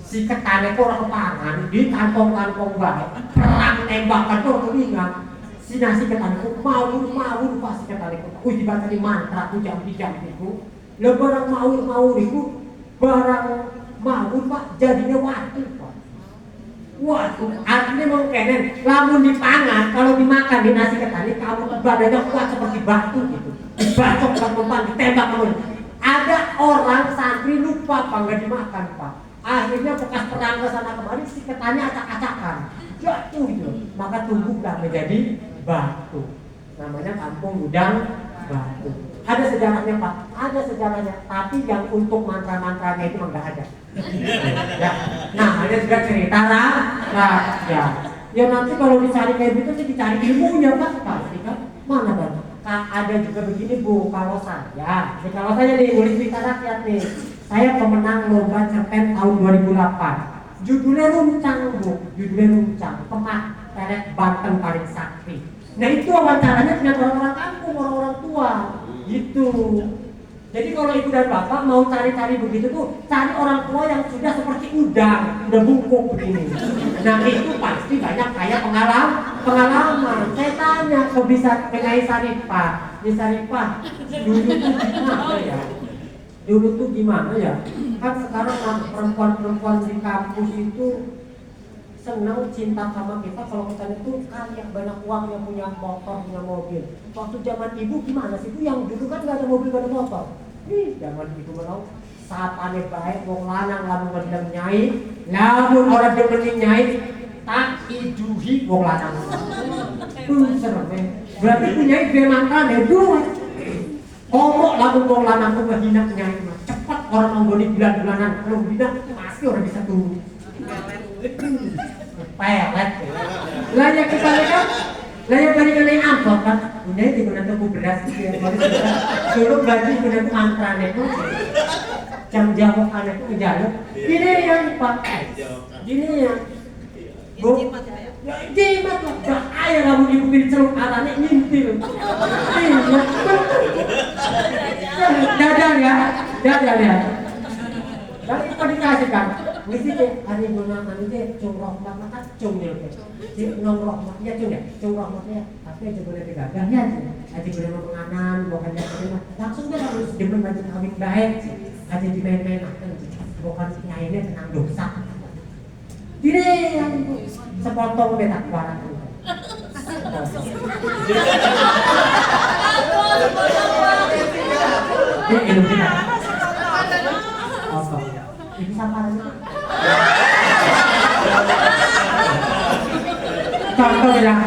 Si ketannya itu orang ketangan di kantong-kantong baik. Perang tembakan itu orang lingan. Si nasi ketan itu mau pasti ketan itu. Dibaca di mantra ku jam-jam itu. Lah barang mau itu barang mau Pak jadinya waktu Pak. Waduh, artinya mau kenen. Lamun dipangan kalau dimakan di nasi ketan ini kamu badannya kuat seperti batu gitu. Dibacok tempat ditembak kamu. Ada orang santri lupa Pak nggak dimakan Pak. Akhirnya bekas perang ke sana kemari si ketannya acak-acakan. Jatuh gitu. Maka tumbuhlah menjadi batu. Namanya Kampung Gudang Batu. Ada sejarahnya Pak, ada sejarahnya. Tapi yang untuk mantra-mantranya itu enggak ada. Ya. Nah, ada juga cerita lah. Nah, ya. Ya nanti kalau dicari kayak gitu sih dicari ilmunya Pak. Pasti kan. Mana Bang? Ada juga begini Bu, kalau saya nih nulis cerita rakyat nih. Saya pemenang lomba cerpen tahun 2008. Judulnya Runcang Bu, judulnya Runcang. Tempat Teret Banten paling sakti. Nah itu wawancaranya dengan orang-orang kampung, orang-orang tua, gitu. Jadi kalau ibu dan bapak mau cari-cari begitu tuh, cari orang tua yang sudah seperti udang, udah bungkuk begini. Nah itu pasti banyak kayak pengalaman. Saya tanya ke bisa Nyai Saripah, dulu tuh gimana ya? Kan sekarang perempuan-perempuan di kampus itu senang cinta sama kita kalau kita itu kaya banyak uang yang punya motor punya mobil. Waktu zaman ibu gimana sih? Itu yang dulu kan nggak ada mobil nggak ada motor. Zaman ibu menolong saat aneh baik wong lanang lamun ngebilang nyai, lamun orang demen nyai tak iduhi wong lanang. Serem ya. Berarti punya ide mantan ya dua. Komok lamun wong lanang tuh ngehina nyai mah. Cepat orang nonggoni bulan-bulanan kalau hina pasti orang bisa tunggu. Pelet. Lah yang kita lihat Lah yang balik naik angkot kan, udah itu guna tuku beras gitu ya. Dulu gaji guna tuku mantrane itu. Jam jawaban itu ngejaluk. Ini yang Pak. Gini ya. Bu. Ya jimat lah. Gak air kamu dibukil celuk arane ngintil. Dadar ya. Dadar ya. Dan itu dikasih kan. Mesti deh, hari gunakan itu cung rahmat maka cung dia nong rahmat ya cung ya, cung rahmatnya tapi aja boleh digagahnya aja boleh menganan, bukan dia langsung dia harus demen baju kawin baik aja dimain-main bukan nyainnya tenang dosa gini yang sepotong betak barang ini ilmu kita apa? Ini samparannya contoh bilang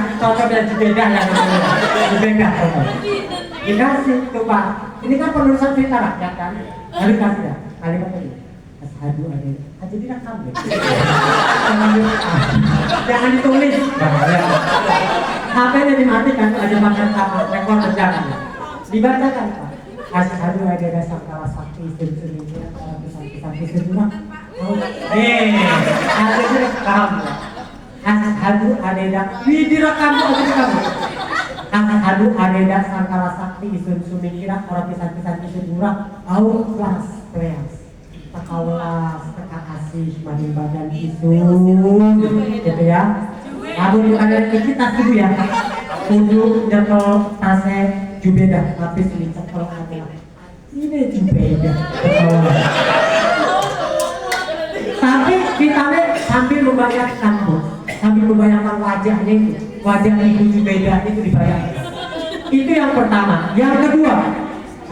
jubeda ya jubeda dikasih tuh Pak ini kan penulisan cerita rakyat kan lalu kasih dah kalimat ini asyhadu ada aja direkam ya jangan ditulis HP-nya dimatikan aja makan sama rekor berjalan dibacakan Pak asyhadu ada sangkala sakti sejujurnya sampai sejurang ada direkam asyhadu adeda direkam aja kamu asyhadu adeda sangkala sakti isun sumikira orang pisan-pisan sejurang au kelas pleas takawelas teka asih maning badan isun gitu ya lalu bukan kita dulu ya kudu jatuh tase jubeda habis ini cekel ada ini jubeda tapi kita sambil membayangkan sambil membayangkan wajahnya itu wajah ibu jubeda itu dibayangkan itu yang pertama. Yang kedua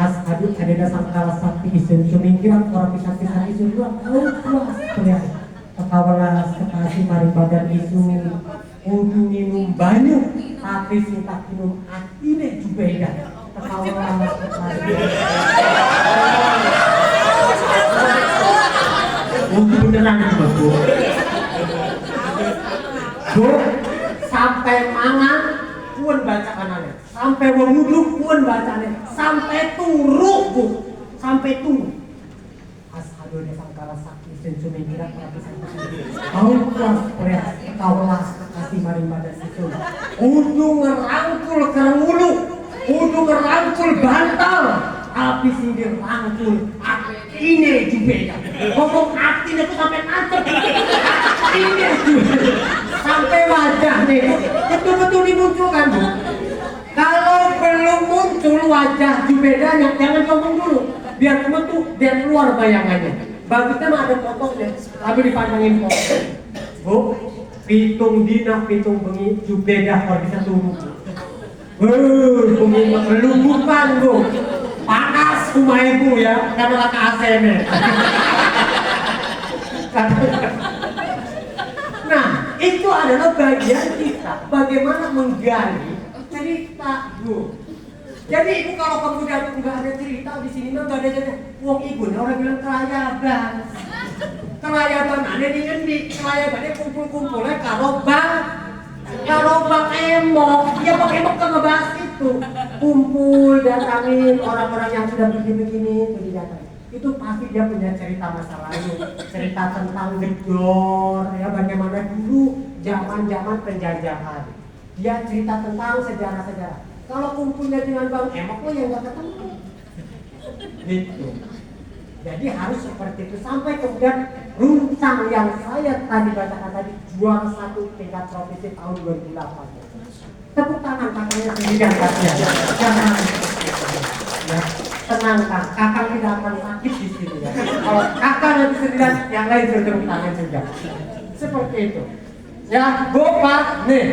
asyhadu adeda sangkala sakti isun sumingkiran orang pisan-pisan isun dua kelas kelihatan kekawalas kekasih mari badan isun kudu minum banyak tapi singkat minum atine jubeda kekawalas kekasih untuk beneran itu Bu sampai mangan pun bacaan aneh sampai wudhu pun bacaan sampai turuk Bu sampai turuk asyhadu ada sangkala sakti sensumen kira para pisan-pisan kau kelas kelas kawalas kasih maring badan itu kudu ngerangkul kerangulu kudu ngerangkul bantal tapi sindir rangkul ini jubeda ngomong artinya itu sampai mantep ini jubeda sampai wajah nih betul-betul dimunculkan Bu kalau belum muncul wajah jubedanya jangan ngomong dulu biar tuh biar keluar bayangannya bagusnya mah ada fotonya tapi dipandangin foto Bu pitung dina pitung bengi jubeda kalau bisa turun bengi melumpukan Bu panas rumah ibu ya karena laka AC nih nah itu adalah bagian kita bagaimana menggali cerita Bu jadi ibu kalau kemudian nggak ada cerita di sini mah nggak ada cerita wong ibu orang bilang kelayaban ada di ngendi kelayabannya kumpul-kumpulnya kalau bang emok ya bang emok kan ngebahas itu kumpul datangin orang-orang yang sudah begini-begini itu didatangin itu pasti dia punya cerita masa lalu cerita tentang gedor ya bagaimana dulu zaman penjajahan dia cerita tentang sejarah-sejarah kalau kumpulnya dengan bang emok lo yang gak ketemu gitu jadi harus seperti itu sampai kemudian runcang yang saya tadi bacakan tadi juara 1 tingkat provinsi tahun 2008 tepuk tangan kakaknya sendirian ya jangan ya tenang Kak kakak tidak akan sakit di sini ya kalau kakak nanti sendirian yang lain sudah tepuk tangan juga seperti itu ya Bapak nih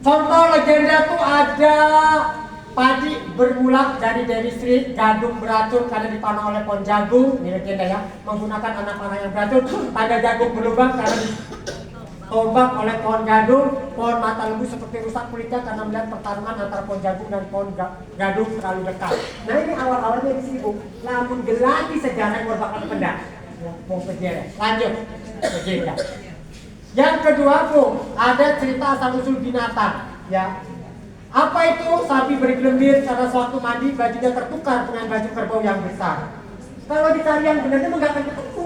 contoh legenda tuh ada padi bermula dari Street, gadung beracun karena dipanah oleh pohon jagung, ini legenda ya, menggunakan anak panah yang beracun, tanda jagung berlubang karena ditombak oleh pohon gadung, pohon mata lembu seperti rusak kulitnya karena melihat pertarungan antara pohon jagung dan pohon gadung terlalu dekat. Nah ini awal-awalnya di sini Bu, namun geladi sejarah yang bakal pendak, ya, mau sejarah. Lanjut, legenda. Yang kedua Bu, ada cerita asal usul binatang, ya. Apa itu? Sapi bergelembir karena suatu mandi bajunya tertukar dengan baju kerbau yang besar. Kalau dicari yang benarnya nggak akan ketemu.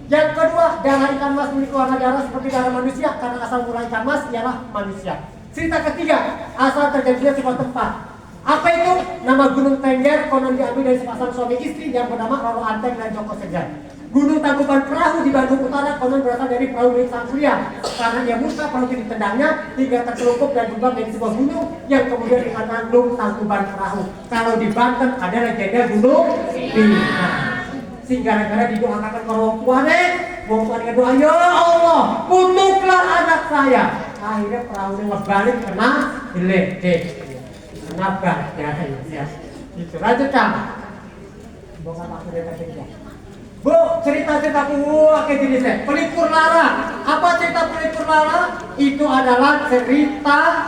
Yang kedua, darah ikan mas memiliki warna darah seperti darah manusia karena asal mula ikan mas ialah manusia. Cerita ketiga, asal terjadinya sebuah tempat. Apa itu? Nama Gunung Tengger konon diambil dari sepasang suami istri yang bernama Roro Anteng dan Joko Segan. Gunung Tangkuban Perahu di Bandung Utara konon berasal dari perahu milik Sang Surya. Karena dia murka, perahu itu ditendangnya hingga tertelungkup dan berubah menjadi sebuah gunung yang kemudian dikatakan Gunung Tangkuban Perahu. Kalau di Banten ada legenda Gunung Bintang. Sehingga gara-gara didoakan ke orang tuanya doa, ya Allah, kutuklah anak saya. Akhirnya perahunya ngebalik kena geledek. Kenapa? Ya. Itu lanjutkan. Bukan aku dari tadi. Bu, cerita-cerita oke jenisnya. Pelipur lara. Apa cerita pelipur lara? Itu adalah cerita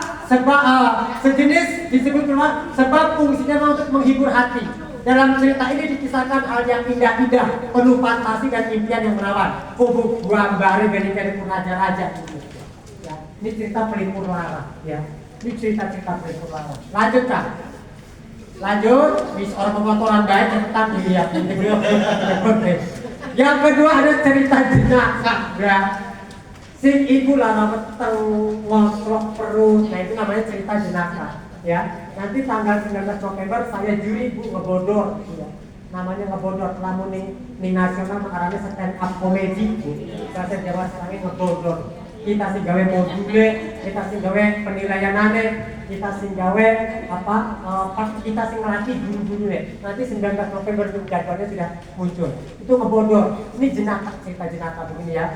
sejenis disebut sebab fungsinya untuk menghibur hati. Dalam cerita ini dikisahkan hal yang indah-indah, penuh fantasi dan impian yang menawan. Kubu Guambari Belikani Raja-Raja. Ya, ini cerita pelipur lara. Ya, ini cerita-cerita pelipur lara. Lanjutkan. Lanjut, orang pemotoran baik tentang dia. Yang kedua ada cerita jenazah, ya. Sing ibu lara weteng ngotrok perut. Nah itu namanya cerita jenazah, ya. Nanti tanggal 19 November saya juri bu ngebodor, ya. Namanya ngebodor. Lamun ning nasional makarane stand up comedy, bu. Saya Jawa sekarang ngebodor. Kita sing gawe module, kita sing gawe penilaianane, kita sing gawe kita sing ngelatih guru-gurune. Nanti 19 November itu jadwalnya sudah muncul. Itu ngebodor. Ini jenaka, cerita jenaka begini ya.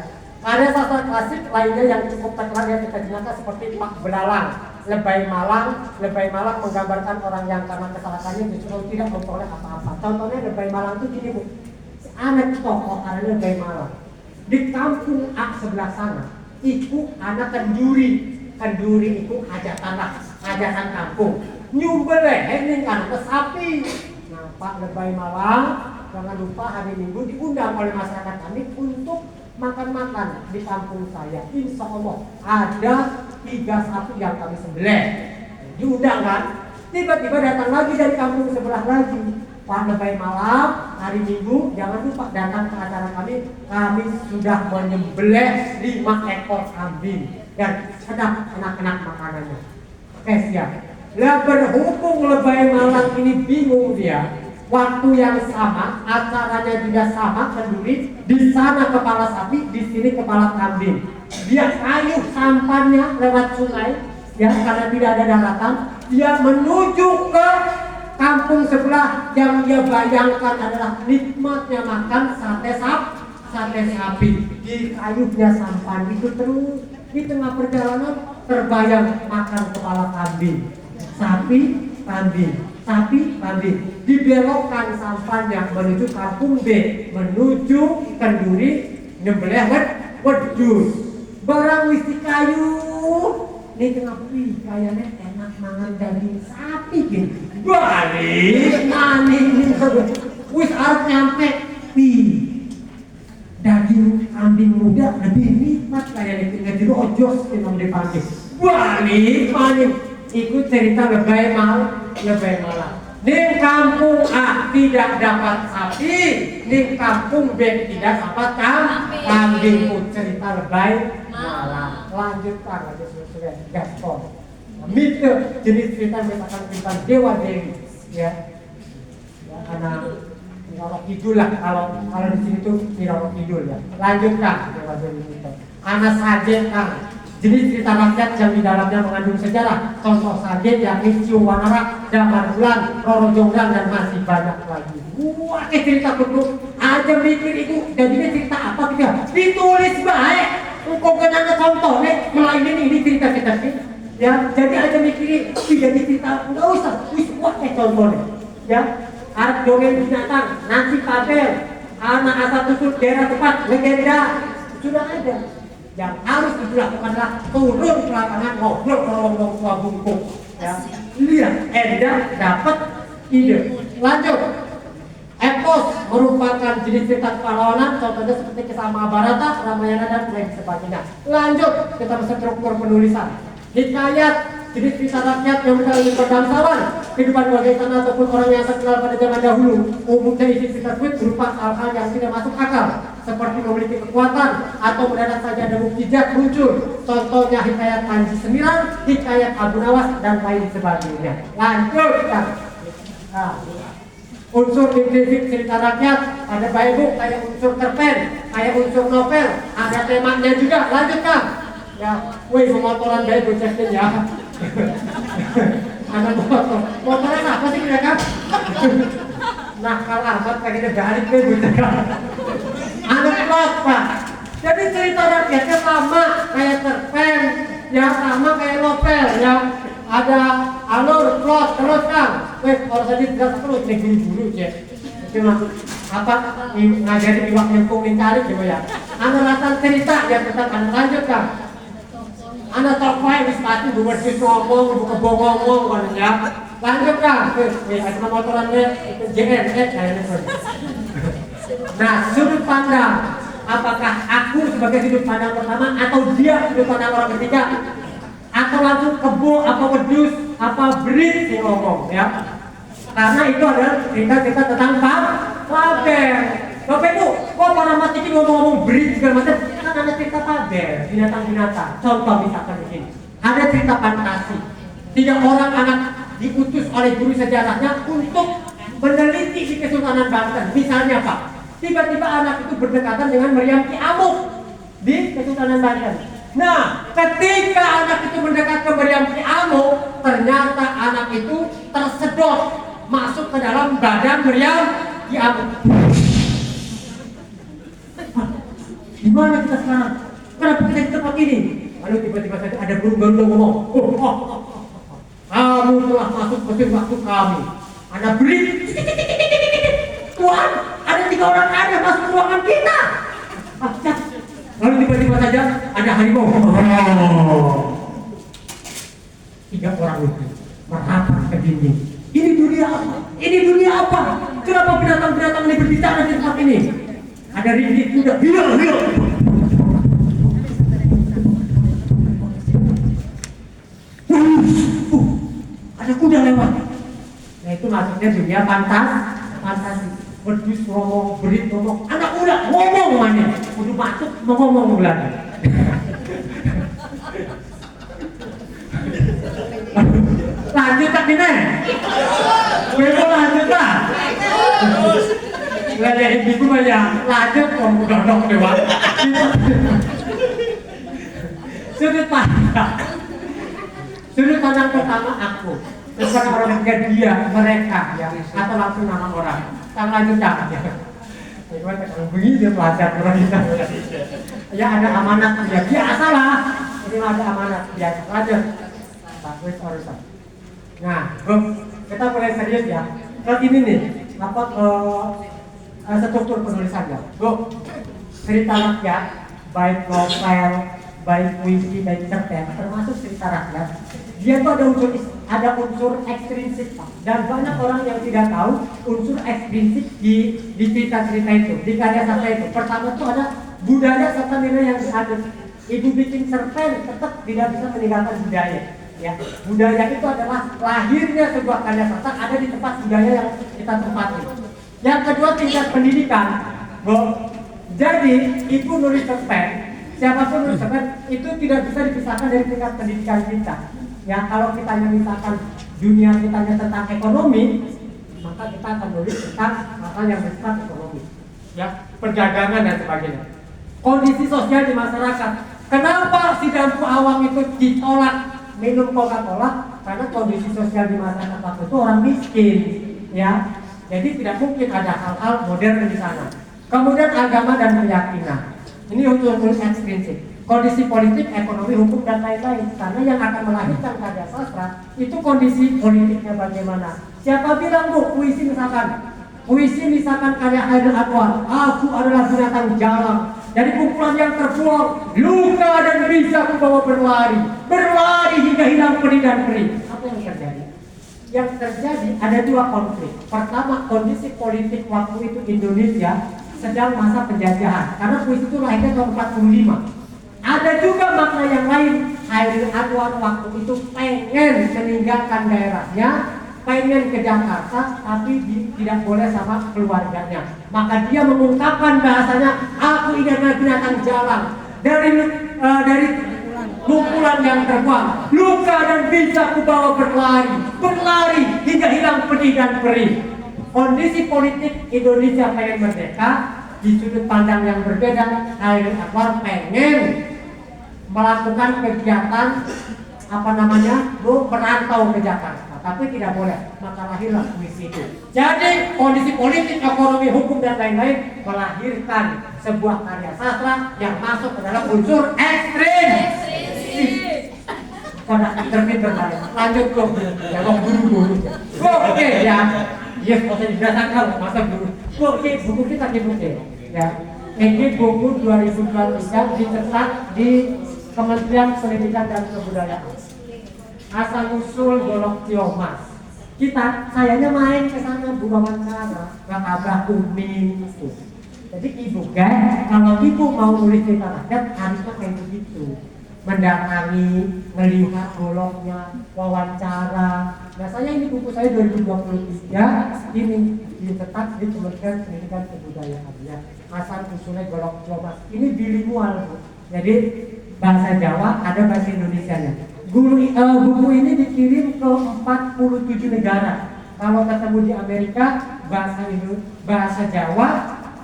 Ada sastra klasik lainnya yang cukup terkenal ya cerita jenaka seperti Pak Belalang, Lebay Malang. Lebay Malang menggambarkan orang yang karena kesalahannya justru tidak memperoleh apa-apa. Contohnya Lebay Malang itu gini bu, anak tokoh karena Lebay Malang di kampung A sebelah sana. Iku anak kenduri iku hajatan kampung nyumbeleh ning anak sapi. Nah Pak Lebay Malang jangan lupa hari Minggu diundang oleh masyarakat kami untuk makan-makan di kampung saya. Insya Allah ada 3 sapi yang kami sembelih. Diundang kan? Tiba-tiba datang lagi dari kampung sebelah lagi. Pak Lebay Malang hari Minggu jangan lupa datang ke acara kami. Kami sudah menyembelih 5 ekor kambing dan sedap enak-enak makanannya. Oke siap. Lah berhubung Lebay Malang ini bingung dia. Waktu yang sama, acaranya juga sama kenduri. Di sana kepala sapi, di sini kepala kambing. Dia kayuh sampannya lewat sungai, ya karena tidak ada daratan. Dia menuju ke kampung sebelah yang dia bayangkan adalah nikmatnya makan sate sapi. Di kayuhnya sampan itu terus di tengah perjalanan terbayang makan kepala kambing, sapi, kambing. Dibelokkan sampannya menuju kampung B, menuju kenduri nyembelih wedus. Barang wis kayu ini tengah pui kayaknya enak mangan daging sapi gitu. Balik maning wis arep nyampe pi. Daging kambing muda lebih nikmat kayaknya tinggal dirojos di pantai. Balik maning ikut cerita Lebay Malang. Ning kampung A tidak dapat sapi, ning kampung B tidak dapat kambing. Cerita Lebay Malang. Lanjutkan aja sudah gaspol. Mite jenis cerita merupakan tentang dewa dewi, ya karena Roro Kidul lah kalau di sini tuh Roro Kidul ya. Lanjutkan dewa dewi itu. Anak sajen kang. Jenis cerita rakyat yang di dalamnya mengandung sejarah. Contoh saja yakni Ciu Wanara, Damar Bulan, Roro Jonggrang dan masih banyak lagi. Wah, cerita betul. Aja mikir itu jadinya cerita apa gitu ya? Ditulis baik. Kok kenanya contohnya melainkan ini cerita kita sih. Ya, jadi aja mikirin jadi cerita enggak usah. Wah, contohnya. Ya, art dongeng binatang, nasi tabel, anak asal tusuk daerah tempat legenda sudah ada. Yang harus dilakukan adalah turun ke lapangan ngobrol ke ngomong tua bungkuk. Ya, lihat, dapat ide. Lanjut. Epos merupakan jenis cerita kepahlawanan, contohnya seperti kisah Mahabharata, Ramayana dan lain sebagainya. Lanjut, kita struktur penulisan. Hikayat jenis cerita rakyat yang mencari berdangsawan, kehidupan warga istana ataupun orang yang terkenal pada zaman dahulu. Umumnya isi cerita tweet berupa hal-hal yang tidak masuk akal, seperti memiliki kekuatan atau mendadak saja ada mukjizat muncul. Contohnya hikayat Panji Sembilan, hikayat Abu Nawas dan lain sebagainya. Lanjut kita. Nah, unsur implisit cerita rakyat ada baik kayak unsur cerpen, kayak unsur novel, ada temanya juga. Lanjutkan. Ya, woi pemotoran baik cekin ya. Ada motoran apa sih kira kan? Nakal amat kayak gini garik gue bukan. Anak plot pak. Jadi cerita rakyatnya sama kayak cerpen, ya sama kayak novel, ya ada alur plot terus kan. Wes kalau tadi tidak terus nih guru-guru cek. Cuma apa ngajari iwak nyempung mencari gitu ya. Anak rasa cerita yang tetap anak lanjutkan. Anak tokoh wis mati buat ngomong, buka ngomong kan ya. Lanjutkan. Ada motoran JN kayaknya. Nah, sudut pandang. Apakah aku sebagai sudut pandang pertama atau dia sudut pandang orang ketiga? Atau langsung kebo, apa wedus, apa berit sih ngomong ya? Karena itu adalah cerita-cerita tentang paber. Bapak Ibu, kok para mati ini ngomong-ngomong berit segala macam? Kan ada cerita paber, binatang-binatang. Contoh misalkan begini, ada cerita fantasi. 3 orang anak diutus oleh guru sejarahnya untuk meneliti di Kesultanan Banten. Misalnya Pak, tiba-tiba anak itu berdekatan dengan Meriam Ki Amuk di Kesultanan Banten. Nah, ketika anak itu mendekat ke Meriam Ki Amuk, ternyata anak itu tersedot masuk ke dalam badan Meriam Ki Amuk. Gimana kita sekarang? Kenapa kita di tempat ini? Lalu tiba-tiba saja ada burung-burung ngomong, kamu telah masuk mesin waktu kami. Anak berit, Tuhan, ada 3 orang ada masuk ke ruangan kita. Lalu tiba-tiba saja ada harimau. 3 orang itu merapar ke dinding. Ini dunia apa? Ini dunia apa? Kenapa binatang-binatang ini berbicara di tempat ini? Ada ringgit kuda, hilang. Ada kuda lewat. Nah itu maksudnya dunia fantasi. Berdus ngomong, berit ngomong, anak kuda ngomong mana? Udah masuk mau ngomong lagi. Lanjut tak ini? Bebo lanjut tak? Nggak jadi ibu banyak lanjut ngomong dodok dewa. Sudut pandang pertama aku, bukan orang ketiga dia, mereka ya, atau langsung nama orang. Kita lanjut ya. Gimana kalau begini pelajar orang kita. Ya ada amanat ya biasa lah. Ini ada amanat biasa. Lanjut. Bagus urusan. Nah, kita mulai serius ya. Kalau ini nih, apa struktur penulisannya? Cerita rakyat, baik novel, baik puisi, baik cerpen, termasuk cerita rakyat. Dia tuh ada unsur ekstrinsik, Pak. Dan banyak orang yang tidak tahu unsur ekstrinsik di cerita-cerita itu, di karya sastra itu. Pertama tuh ada budaya serta nilai yang diaduk. Ibu bikin cerpen tetap tidak bisa meninggalkan budaya. Ya, budaya itu adalah lahirnya sebuah karya sastra ada di tempat budaya yang kita tempati. Yang kedua tingkat pendidikan. Jadi ibu nulis cerpen, siapapun nulis cerpen itu tidak bisa dipisahkan dari tingkat pendidikan kita. Ya kalau kita misalkan dunia kita tentang ekonomi, maka kita akan nulis tentang hal yang bersifat ekonomi, ya perdagangan dan sebagainya. Kondisi sosial di masyarakat. Kenapa si Dampu Awang itu ditolak minum Coca-Cola? Karena kondisi sosial di masyarakat waktu itu orang miskin, ya. Jadi tidak mungkin ada hal-hal modern di sana. Kemudian agama dan keyakinan. Ini unsur ekstrinsik. Kondisi politik, ekonomi, hukum dan lain-lain. Karena yang akan melahirkan karya sastra itu kondisi politiknya bagaimana. Siapa bilang Bu, puisi misalkan karya Haidar Anwar, aku adalah binatang jalang dari kumpulan yang terbuang, luka dan bisa kubawa berlari hingga hilang pedih dan perih. Apa yang terjadi? Yang terjadi ada 2 konflik. Pertama, kondisi politik waktu itu Indonesia sedang masa penjajahan. Karena puisi itu lahirnya tahun 45. Ada juga makna yang lain, Hairil Anwar waktu itu pengen meninggalkan daerahnya, pengen ke Jakarta, tapi tidak boleh sama keluarganya. Maka dia mengungkapkan bahasanya, aku ini adalah binatang jalan dari kumpulan yang terbuang, luka dan bisa kubawa berlari hingga hilang pedih dan perih. Kondisi politik Indonesia pengen merdeka, di sudut pandang yang berbeda, Hairil Anwar pengen melakukan kegiatan merantau ke Jakarta, tapi tidak boleh, maka lahirlah puisi itu. Jadi kondisi politik, ekonomi, hukum dan lain-lain melahirkan sebuah karya sastra yang masuk ke dalam unsur ekstrim. Pada terbit berbalik. Lanjut kok, jangan buru-buru. Oke ya, yes, masih dirasakan masa dulu. Oke, buku kita dibuka ya. Ini buku 2023 dicetak di Kementerian Pendidikan dan Kebudayaan. Asal usul Golok Tiomas. Sayanya main ke sana, Bu wawancara, nggak kabar kuning itu. Jadi ibu guys, kalau ibu mau nulis cerita rakyat harusnya kayak begitu. Mendatangi, melihat goloknya, wawancara. Nah saya ini buku saya 2023 ini dicetak di Kementerian Pendidikan Kebudayaan ya. Asal usulnya Golok Tiomas. Ini bilingual, Bu. Jadi bahasa Jawa ada bahasa Indonesianya. Buku ini dikirim ke 47 negara. Kalau ketemu di Amerika bahasa Jawa,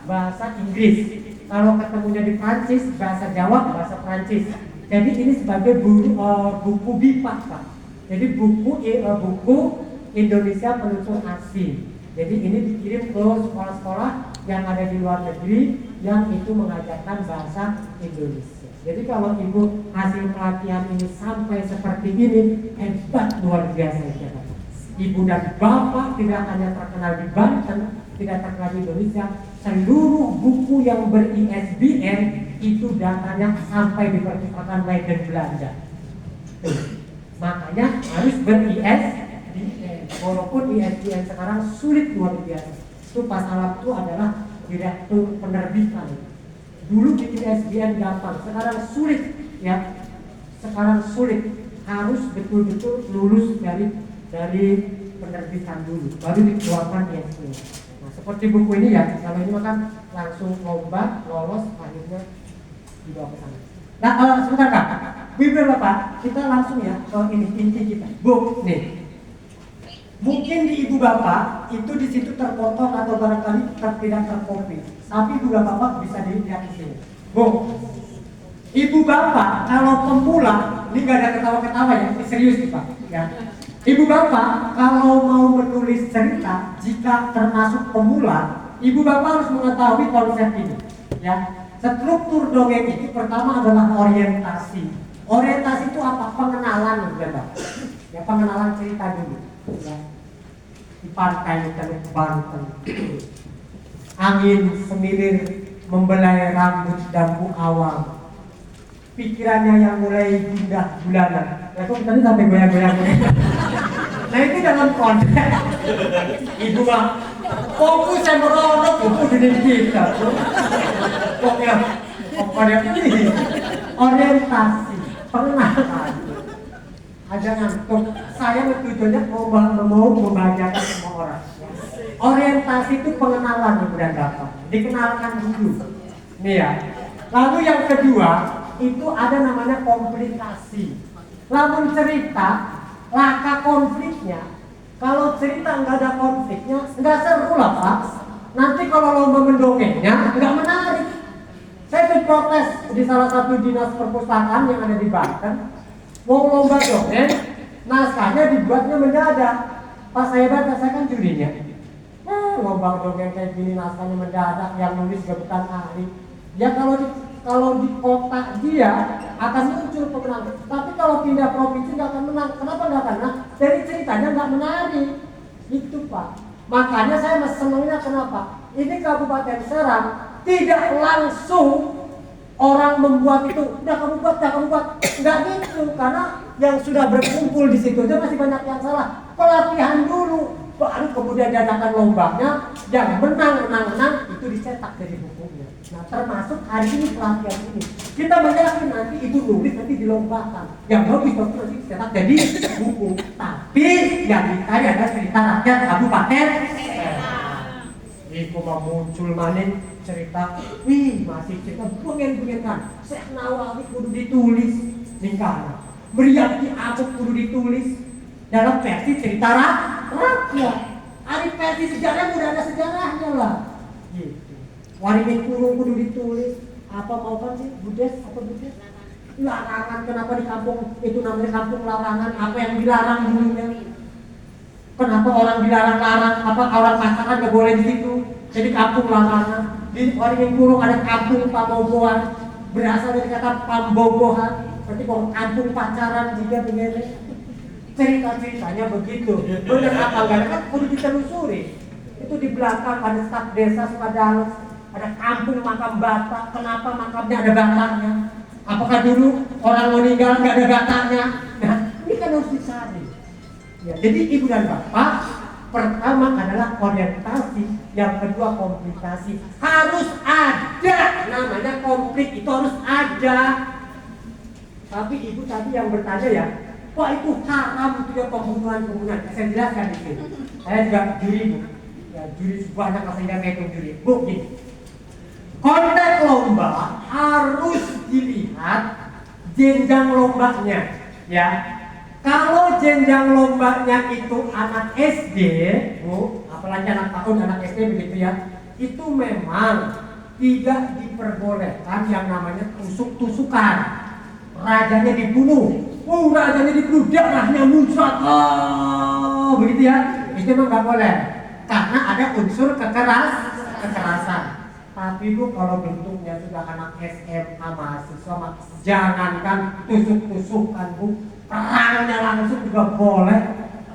bahasa Inggris. Kalau ketemunya di Prancis, bahasa Jawa, bahasa Prancis. Jadi ini sebagai buku BIPAK, Pak. Jadi buku Indonesia penutur asing. Jadi ini dikirim ke sekolah-sekolah yang ada di luar negeri yang itu mengajarkan bahasa Indonesia. Jadi kalau ibu hasil pelatihan ini sampai seperti ini, hebat luar biasa ya. Ibu dan bapak tidak hanya terkenal di Banten, tidak terkenal di Indonesia, seluruh buku yang ber-ISBN itu datanya sampai di perpustakaan Leiden Belanda. Makanya harus ber-ISBN. Walaupun ISBN sekarang sulit luar biasa. Itu Pak Salam itu adalah direktur penerbitan. Dulu bikin ISBN gampang, sekarang sulit ya. Sekarang sulit, harus betul-betul lulus dari penerbitan dulu, baru dikeluarkan ISBN. Nah seperti buku ini ya, kalau ini kan langsung lomba, lolos, akhirnya dibawa ke sana. Nah sebentar Kak, Bibir Bapak, kita langsung ya ke ini inti kita. Bu, nih. Mungkin di ibu bapak itu di situ terpotong atau barangkali tidak terkopi. Tapi ibu bapak bisa dilihat di sini. Bu, ibu bapak kalau pemula, ini nggak ada ketawa-ketawa ya, ini serius nih Pak. Ya. Ibu bapak kalau mau menulis cerita, jika termasuk pemula, ibu bapak harus mengetahui konsep ini. Ya, struktur dongeng itu pertama adalah orientasi. Orientasi itu apa? Pengenalan ya Pak. Ya pengenalan cerita dulu. Ya. Di pantai Teluk Banten, angin semilir membelai rambut dampu awang, pikirannya yang mulai gundah gulana. Ya kok tadi sampai goyang-goyang. Nah itu dalam konteks ibu mah fokus yang meronok itu dunia kita. Pokoknya ini orientasi, pengenalan. Ada ngantuk, saya tujuannya mau membahagiakan semua orang. Orientasi itu pengenalan ibu dan bapak, dikenalkan dulu. Nih ya. Lalu yang kedua itu ada namanya komplikasi. Lamun cerita, laka konfliknya. Kalau cerita nggak ada konfliknya, nggak seru lah Pak. Nanti kalau lomba mendongengnya nggak menarik. Saya protes di salah satu dinas perpustakaan yang ada di Banten. Mau lomba dongeng, naskahnya dibuatnya mendadak. Pas saya baca, saya kan jurinya. Lomba dongeng kayak gini naskahnya mendadak, yang nulis gak bukan ahli. Ya kalau di kota dia akan muncul pemenang. Tapi kalau pindah provinsi nggak akan menang. Kenapa nggak akan menang? Dari ceritanya nggak menarik. Itu Pak. Makanya saya senangnya kenapa? Ini Kabupaten Serang tidak langsung orang membuat itu, udah kamu buat, nggak gitu, karena yang sudah berkumpul di situ aja masih banyak yang salah. Pelatihan dulu, baru kemudian diadakan lombanya, yang menang itu dicetak dari bukunya. Nah, termasuk hari ini pelatihan ini. Kita meyakin nanti ibu nulis nanti dilombakan. Yang bagus nanti dicetak jadi buku. Tapi yang dicari adalah cerita rakyat Kabupaten Serang. Iku mau muncul maning cerita, wih masih cerita bungen kan. Syekh Nawawi kudu ditulis ningkana. Meriam Ki Ageng kudu ditulis dalam versi cerita rakyat. Hari versi sejarah udah ada sejarahnya lah. Gitu. Waringin kurung kudu ditulis. Apa mau kan sih? Budes apa budes? Larangan kenapa di kampung itu namanya kampung larangan? Apa yang dilarang dulunya? Kenapa orang dilarang-larang? Apa orang pacaran gak boleh di situ? Jadi kampung larangan. Di Waringin kurung ada kampung Pamogohan, berasal dari kata Pambogohan. Berarti kalau kampung pacaran juga begini. Cerita-ceritanya begitu. Benar apa enggak? Kan kudu ditelusuri. Itu di belakang ada staf desa Sukadales, ada kampung makam bata. Kenapa makamnya ada batanya? Apakah dulu orang meninggal nggak ada batanya? Nah, ini kan harus dicari. Ya, jadi ibu dan bapak, pertama adalah orientasi, yang kedua komplikasi. Harus ada, namanya konflik itu harus ada. Tapi ibu tadi yang bertanya ya, kok itu haram itu ya pembunuhan? Saya jelaskan di sini. Saya juga juri bu. Ya, juri banyak kasihnya ngitung juri. Bu, gini. Konteks lomba harus dilihat jenjang lombanya, ya. Kalau jenjang lombanya itu anak SD, bu, apalagi anak tahun anak SD begitu ya, itu memang tidak diperbolehkan yang namanya tusuk-tusukan. Rajanya dibunuh, rajanya dibunuh, darahnya muncrat, begitu ya. Itu memang nggak boleh, karena ada unsur kekerasan. Tapi bu, kalau bentuknya sudah anak SMA mahasiswa, jangankan tusuk-tusukan bu, perangnya langsung juga boleh.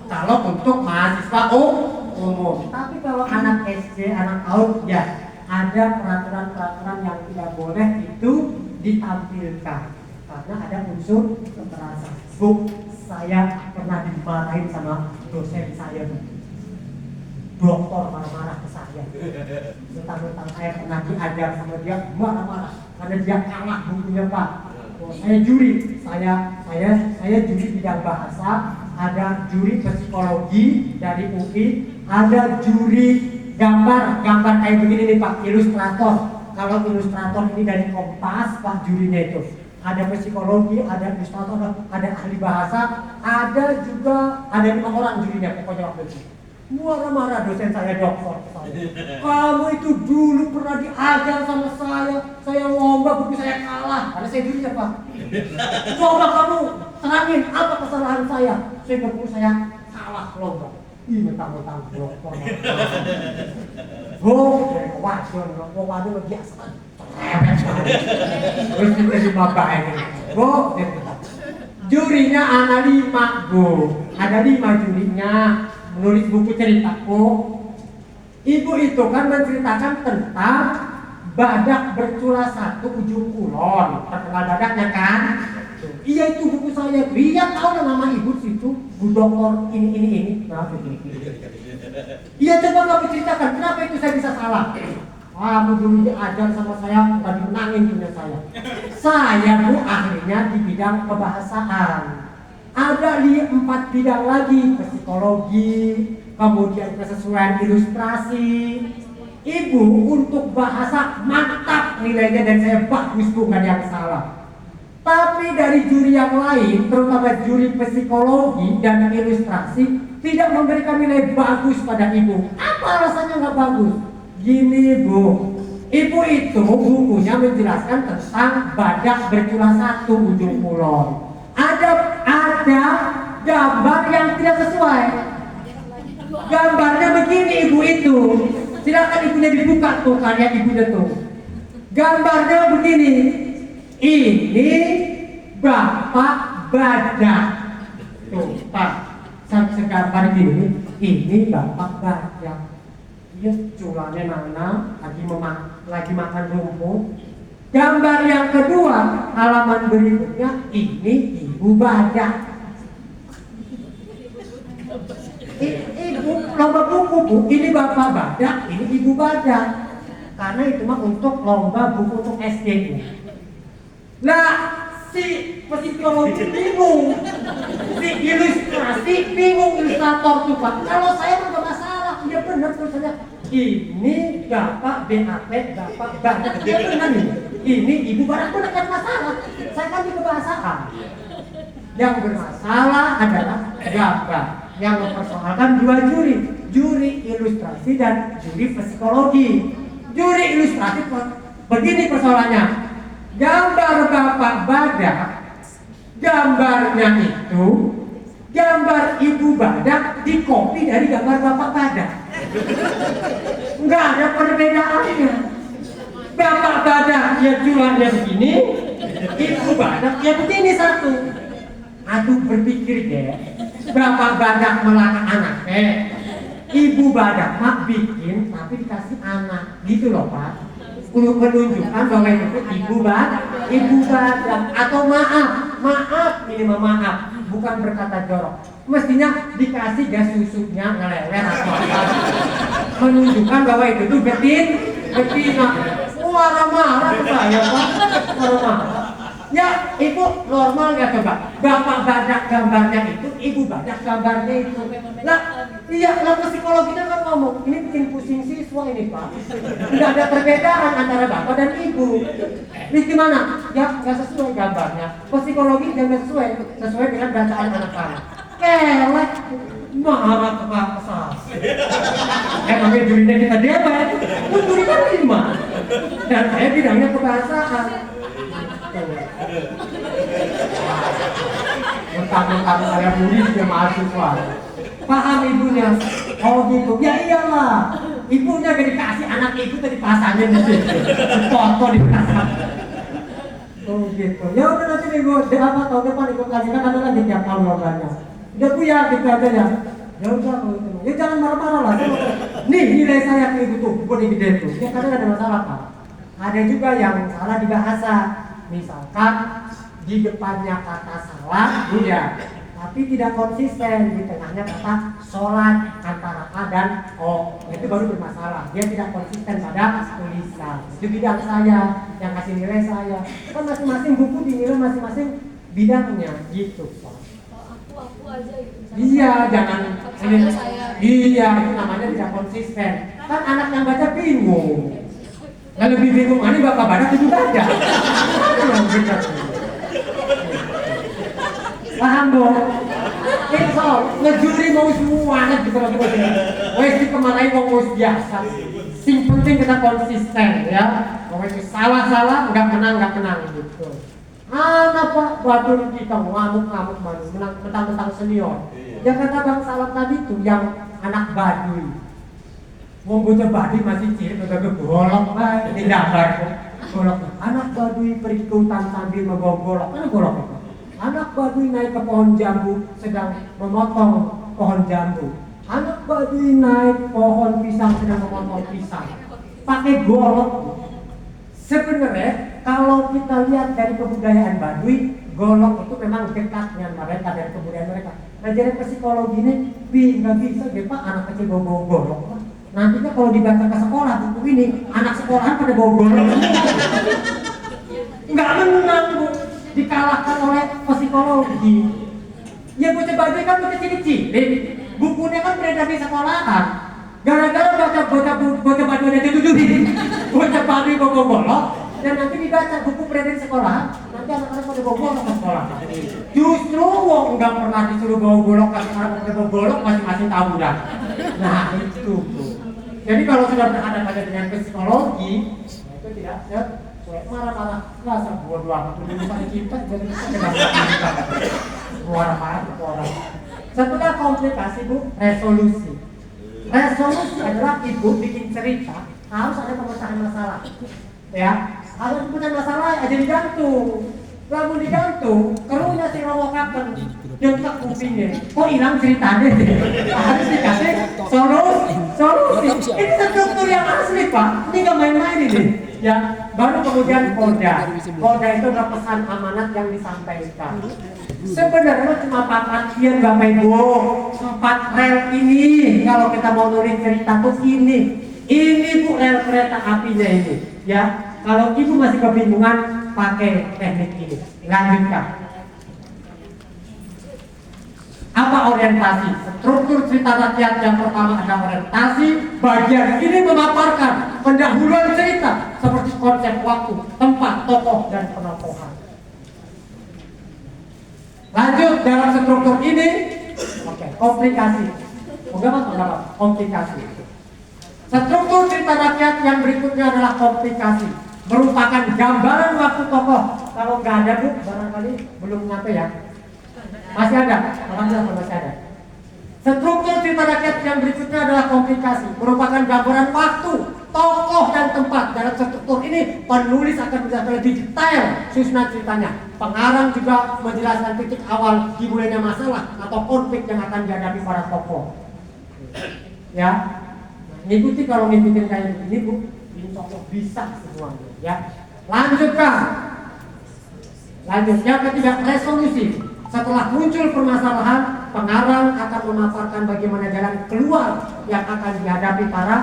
Kalau untuk mahasiswa umum. Tapi kalau anak SD, anak PAUD, ya ada peraturan-peraturan yang tidak boleh itu ditampilkan karena ada unsur kekerasan. Bu, saya pernah dimarahin sama dosen saya bu. Dokter marah-marah ke saya. Tentang saya pernah diajar sama dia marah-marah karena dia kalah bukunya pak. Saya juri, saya juri bidang bahasa, ada juri psikologi dari UI, ada juri gambar kayak begini nih pak, ilustrator. Kalau ilustrator ini dari Kompas pak jurinya itu. Ada psikologi, ada ilustrator, ada ahli bahasa, ada 5 orang jurinya pokoknya waktu itu. Marah-marah dosen saya dokter. Kamu itu dulu pernah diajar sama saya lomba buku saya kalah, karena saya jurinya pak. Coba kamu terangin apa kesalahan saya buku saya kalah lomba. Ih, mentang-mentang dokter. Dari kewajian, waduh biasa. Terus kita dimabak ini. Jurinya ada 5 bu, ada 5 jurinya. Menulis buku ceritaku. Ibu itu kan menceritakan tentang badak bercula 1 ujung kulon. Terkenal badaknya kan? Iya itu buku saya. Iya tahu nama ibu situ. Bu dokter ini. Nah, iya coba kamu ceritakan kenapa itu saya bisa salah. Kamu dulu diajar sama saya, bukan dimenangin punya saya. Saya bu ahlinya di bidang kebahasaan. Ada 4 bidang lagi, psikologi, kemudian kesesuaian ilustrasi. Ibu untuk bahasa mantap nilainya dan saya bagus bukan yang salah. Tapi dari juri yang lain, terutama juri psikologi dan ilustrasi, tidak memberikan nilai bagus pada ibu. Apa alasannya nggak bagus? Gini bu, ibu itu bukunya menjelaskan tentang badak bercula 1 ujung kulon. Ada gambar yang tidak sesuai. Gambarnya begini ibu itu. Silakan ibunya dibuka tuh karya ibunya tuh. Gambarnya begini. Ini bapak badak. Tuh, Pak. Segambar gini. Ini bapak badak. Iya, culanya mana? Lagi makan rumput. Gambar yang kedua, halaman berikutnya, ini ibu badak. Ibu lomba buku bu, ini bapak badak, ini ibu badak. karena itu mah untuk lomba buku untuk SDU. Lah si psikologi bingung, si ilustrasi bingung, ilustrator tuh Pak. Kalau saya mah gak masalah, ya benar tulisannya ini Bapak BAP, Bapak Bapak, ya benar ini Ibu Barat pun akan masalah. Saya kan di kebahasaan. Yang bermasalah adalah gambar yang mempersoalkan dua juri ilustrasi dan juri psikologi. Juri ilustrasi begini persoalannya. Gambar Bapak Badak, gambarnya itu gambar Ibu Badak dikopi dari gambar Bapak Badak. Enggak ada perbedaannya. Bapak Badak ya jualannya begini, Ibu Badak ya begini satu. Aduh berpikir deh, Bapak Badak melakar anaknya, Ibu Badak mah bikin tapi dikasih anak, gitu loh Pak. Untuk menunjukkan bahwa itu Ibu Badak atau maaf ini maaf, bukan berkata jorok. Mestinya dikasih gas susuknya ngeleler atau apa, menunjukkan bahwa itu tuh betina. Marah-marah ke saya Pak, marah-marah. Ya, Ibu normal nggak coba? Bapak Badak gambarnya itu, Ibu Badak gambarnya itu. Lah, iya, lah psikologinya kan ngomong, ini bikin pusing siswa ini Pak. Nggak ada perbedaan antara Bapak dan Ibu. Ini gimana? Ya, nggak sesuai gambarnya. Psikologi nggak sesuai dengan bacaan anak-anak. Kelek, marah ke saya. Namanya jurinya kita dewek, itu juri kan 5. Dan saya bidangnya kebahasaan. Mentang-mentang saya murid juga mahasiswa. Paham ibunya? Oh gitu. Ya iyalah. Ibunya gak dikasih, anak ibu tadi pasangin di situ. Foto dipasang. Oh gitu. Ya udah nanti minggu tahun depan ikut lagi kan ada lagi tiap tahun lombanya. Udah punya gitu aja ya. Ya udah kalau itu. Ya jangan marah-marah lah. Nih nilai saya ke ibu tuh, bukan gede tuh. Ya kadang ada masalah Pak. Ada juga yang salah di bahasa. Misalkan di depannya kata salah, udah, tapi tidak konsisten di tengahnya kata sholat antara A dan O, itu baru bermasalah. Dia tidak konsisten pada tulisan. Itu bidang saya, yang kasih nilai saya. Kan masing-masing buku dinilai masing-masing bidangnya, gitu Pak. Aku aja gitu. Iya, jangan ini. Saya. Iya, itu namanya tidak konsisten. Kan anak yang baca bingung. Nah lebih bingung, ini Bapak Badak itu aja. Paham dong? Ini soal ngejuri mau semua gitu lagi begini. Wes di kemana mau biasa. Sing penting kita konsisten ya. Kalau itu salah nggak kenang gitu. Anak Pak Badur kita ngamuk menang senior. Yang kata Bang Salam tadi tuh yang anak Baduy. Wong bocah Baduy masih cilik udah golok bae ini dabar golok. Anak Baduy pergi ke hutan sambil membawa golok. Kan golok itu. Anak Baduy naik ke pohon jambu sedang memotong pohon jambu. Anak Baduy naik pohon pisang sedang memotong pisang. Pakai golok. Sebenarnya kalau kita lihat dari kebudayaan Baduy, golok itu memang dekat dengan mereka dari kebudayaan mereka. Ngajarin psikologi ini, nggak bisa deh Pak anak kecil bawa golok. Nantinya kalau dibaca ke sekolah buku ini, anak sekolahan pada bawa golok. Nggak menang Bu, dikalahkan oleh psikologi. Ya bocah Baduy kan bocah cilik-cilik, bukunya kan beredar di sekolahan. Gara-gara bocah Baduy ada dituduhin, bocah Baduy bawa golok, dan nanti dibaca buku beredar di sekolahan, nanti anak-anak pada bawa golok ke sekolah. Justru wong nggak pernah disuruh bawa golok, kasih anak pada bawa golok masing-masing tawuran. Nah itu Bu. Jadi kalau sudah berhadapan dengan psikologi, itu tidak sesuai marah-marah. Rasa bodoh tulisan kita jadi kita marah-marah ke orang. Setelah komplikasi Bu, resolusi. Resolusi adalah ibu bikin cerita, harus ada pemecahan masalah. Ya, harus pemecahan masalah aja digantung. Lalu digantung, kerunya si rowokaken jengkak kupingnya. Kok hilang ceritanya deh? Harus dikasih solusi. Ini struktur yang asli Pak. Ini nggak main-main ini. Ya, baru kemudian koda. Koda itu adalah pesan amanat yang disampaikan. Sebenarnya cuma 4 latihan Bapak Ibu. 4 rel ini. Kalau kita mau nulis cerita tuh ini. Ini Bu rel kereta apinya ini, ya. Kalau Ibu masih kebingungan, pakai teknik ini. Lanjutkan. Apa orientasi? Struktur cerita rakyat yang pertama ada orientasi. Bagian ini memaparkan pendahuluan cerita seperti konsep waktu, tempat, tokoh, dan penokohan. Lanjut dalam struktur ini, komplikasi. Komplikasi. Struktur cerita rakyat yang berikutnya adalah komplikasi. Merupakan gambaran waktu tokoh. Kalau nggak ada Bu, barangkali belum nyampe ya. Masih ada, alhamdulillah masih ada. Struktur cerita rakyat yang berikutnya adalah komplikasi. Merupakan gambaran waktu, tokoh, dan tempat. Dalam struktur ini, penulis akan menjelaskan lebih detail susunan ceritanya. Pengarang juga menjelaskan titik awal dimulainya masalah atau konflik yang akan dihadapi para tokoh. Ya, ngikuti kalau ngikutin kayak begini Bu, ini tokoh bisa semuanya. Ya, lanjutkan. Lanjutnya ketiga, resolusi. Setelah muncul permasalahan, pengarang akan memaparkan bagaimana jalan keluar yang akan dihadapi para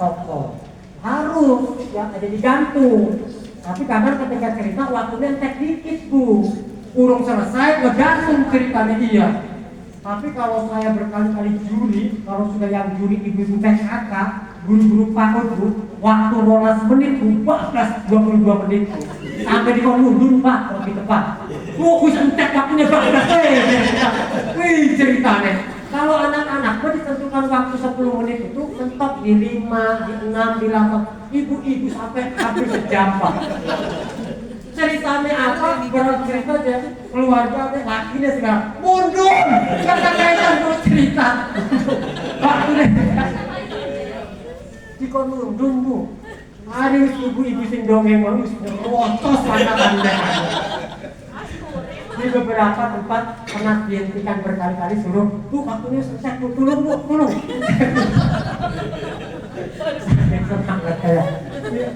tokoh. Harus yang ada digantung. Tapi kadang ketika cerita waktunya entek dikit Bu, urung selesai ngegantung ceritanya dia. Tapi kalau saya berkali-kali juri, kalau sudah yang juri ibu-ibu PKK, guru-guru PAUD Bu, waktu 12 menit Bu, 22 menit Bu. Sampai di mundur Pak, lebih tepat. Fokus entek waktunya 12 wih ceritanya. Kalau anak-anak ditentukan waktu 10 menit itu mentok di 5, di 6, di 8. Ibu-ibu sampai habis sejam Pak. Ceritanya apa? Cerita aja keluarga lakinya segala mundur. Kata-kata terus cerita. Waktunya dikon mundur Bu. Harus ibu-ibu sing dongeng bagus ngerocos anak-anak. Di beberapa tempat pernah dihentikan berkali-kali suruh Bu, waktunya selesai Bu, tolong Bu, tolong.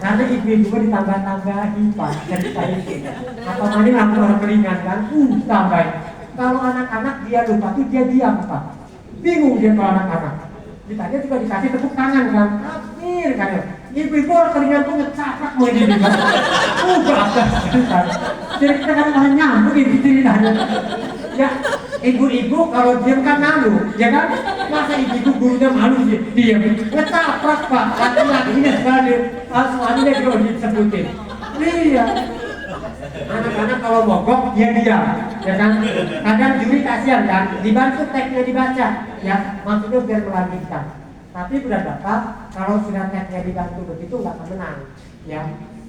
Karena ibu-ibu ditambah-tambahi Pak cerita itu. Atau mana aku orang meringankan, tambahin. Kalau anak-anak dia lupa tuh dia diam Pak. Bingung dia kalau anak-anak. Ditanya juga dikasih tepuk tangan kan, akhir kan. Ibu-ibu orang telinga tuh ngecapak mau ini kan. Bagus cerita. Jadi kita kan malah nyambung ibu ceritanya. Ya, ibu-ibu kalau diam kan malu, ya kan? Masa ibu-ibu gurunya malu sih, diam. Ngecapak Pak, laki-lakinya sekali. Soalnya dia disebutin. Iya. Anak-anak kalau mogok dia diam, ya kan? Kadang juri kasihan kan, dibantu teksnya dibaca, ya maksudnya biar melanjutkan. Tapi bulan Bapak, kalau sudah teksnya dibantu begitu nggak akan menang, ya.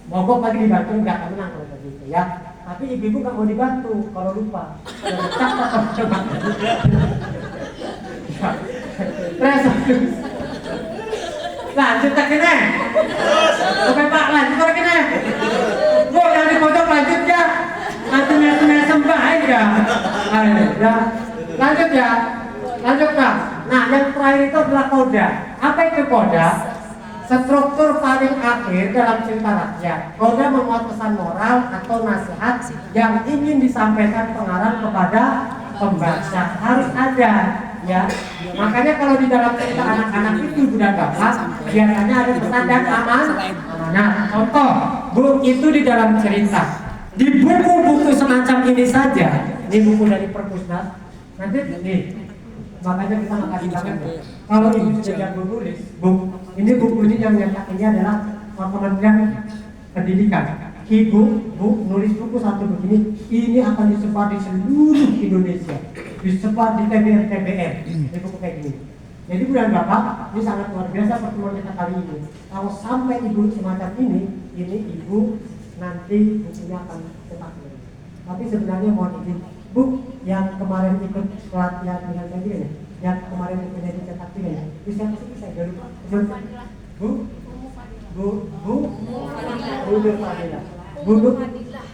Mogok lagi dibantu nggak akan menang kalau begitu, ya. Tapi ibu-ibu nggak mau dibantu kalau lupa. Kalau becak atau coba. Lanjut tak kena. Oke Pak, lanjut tak kena. Bu, yang di pojok lanjut ya. Nanti mesem baik ya. Ayo, ya. Lanjut ya. Lanjut Pak. Nah, yang terakhir itu adalah koda. Apa itu koda? Struktur paling akhir dalam cerita rakyat. Koda memuat pesan moral atau nasihat yang ingin disampaikan pengarang kepada pembaca. Harus ada, ya. Makanya kalau di dalam cerita anak-anak itu sudah Bapak, biasanya ada pesan dan amanah. Contoh, Bu, itu di dalam cerita. Di buku-buku semacam ini saja, ini buku dari Perpusnas. Nanti nih, makanya kita makasih banget. Kalau ibu sudah jago nulis, Bu, ini buku ini yang nyetak ini adalah Kementerian Pendidikan. Ibu, Bu, nulis buku satu begini, ini akan disebar di seluruh Indonesia, disebar di TBR. Ini buku kayak gini. Jadi bulan Bapak, ini sangat luar biasa pertemuan kita kali ini. Kalau sampai ibu semacam ini ibu nanti bukunya akan cetak. Tapi sebenarnya mohon izin, Bu, yang kemarin ikut pelatihan dengan saya gini, yang kemarin ikut jadi cetak ini, bisa sih saya lupa. Bu,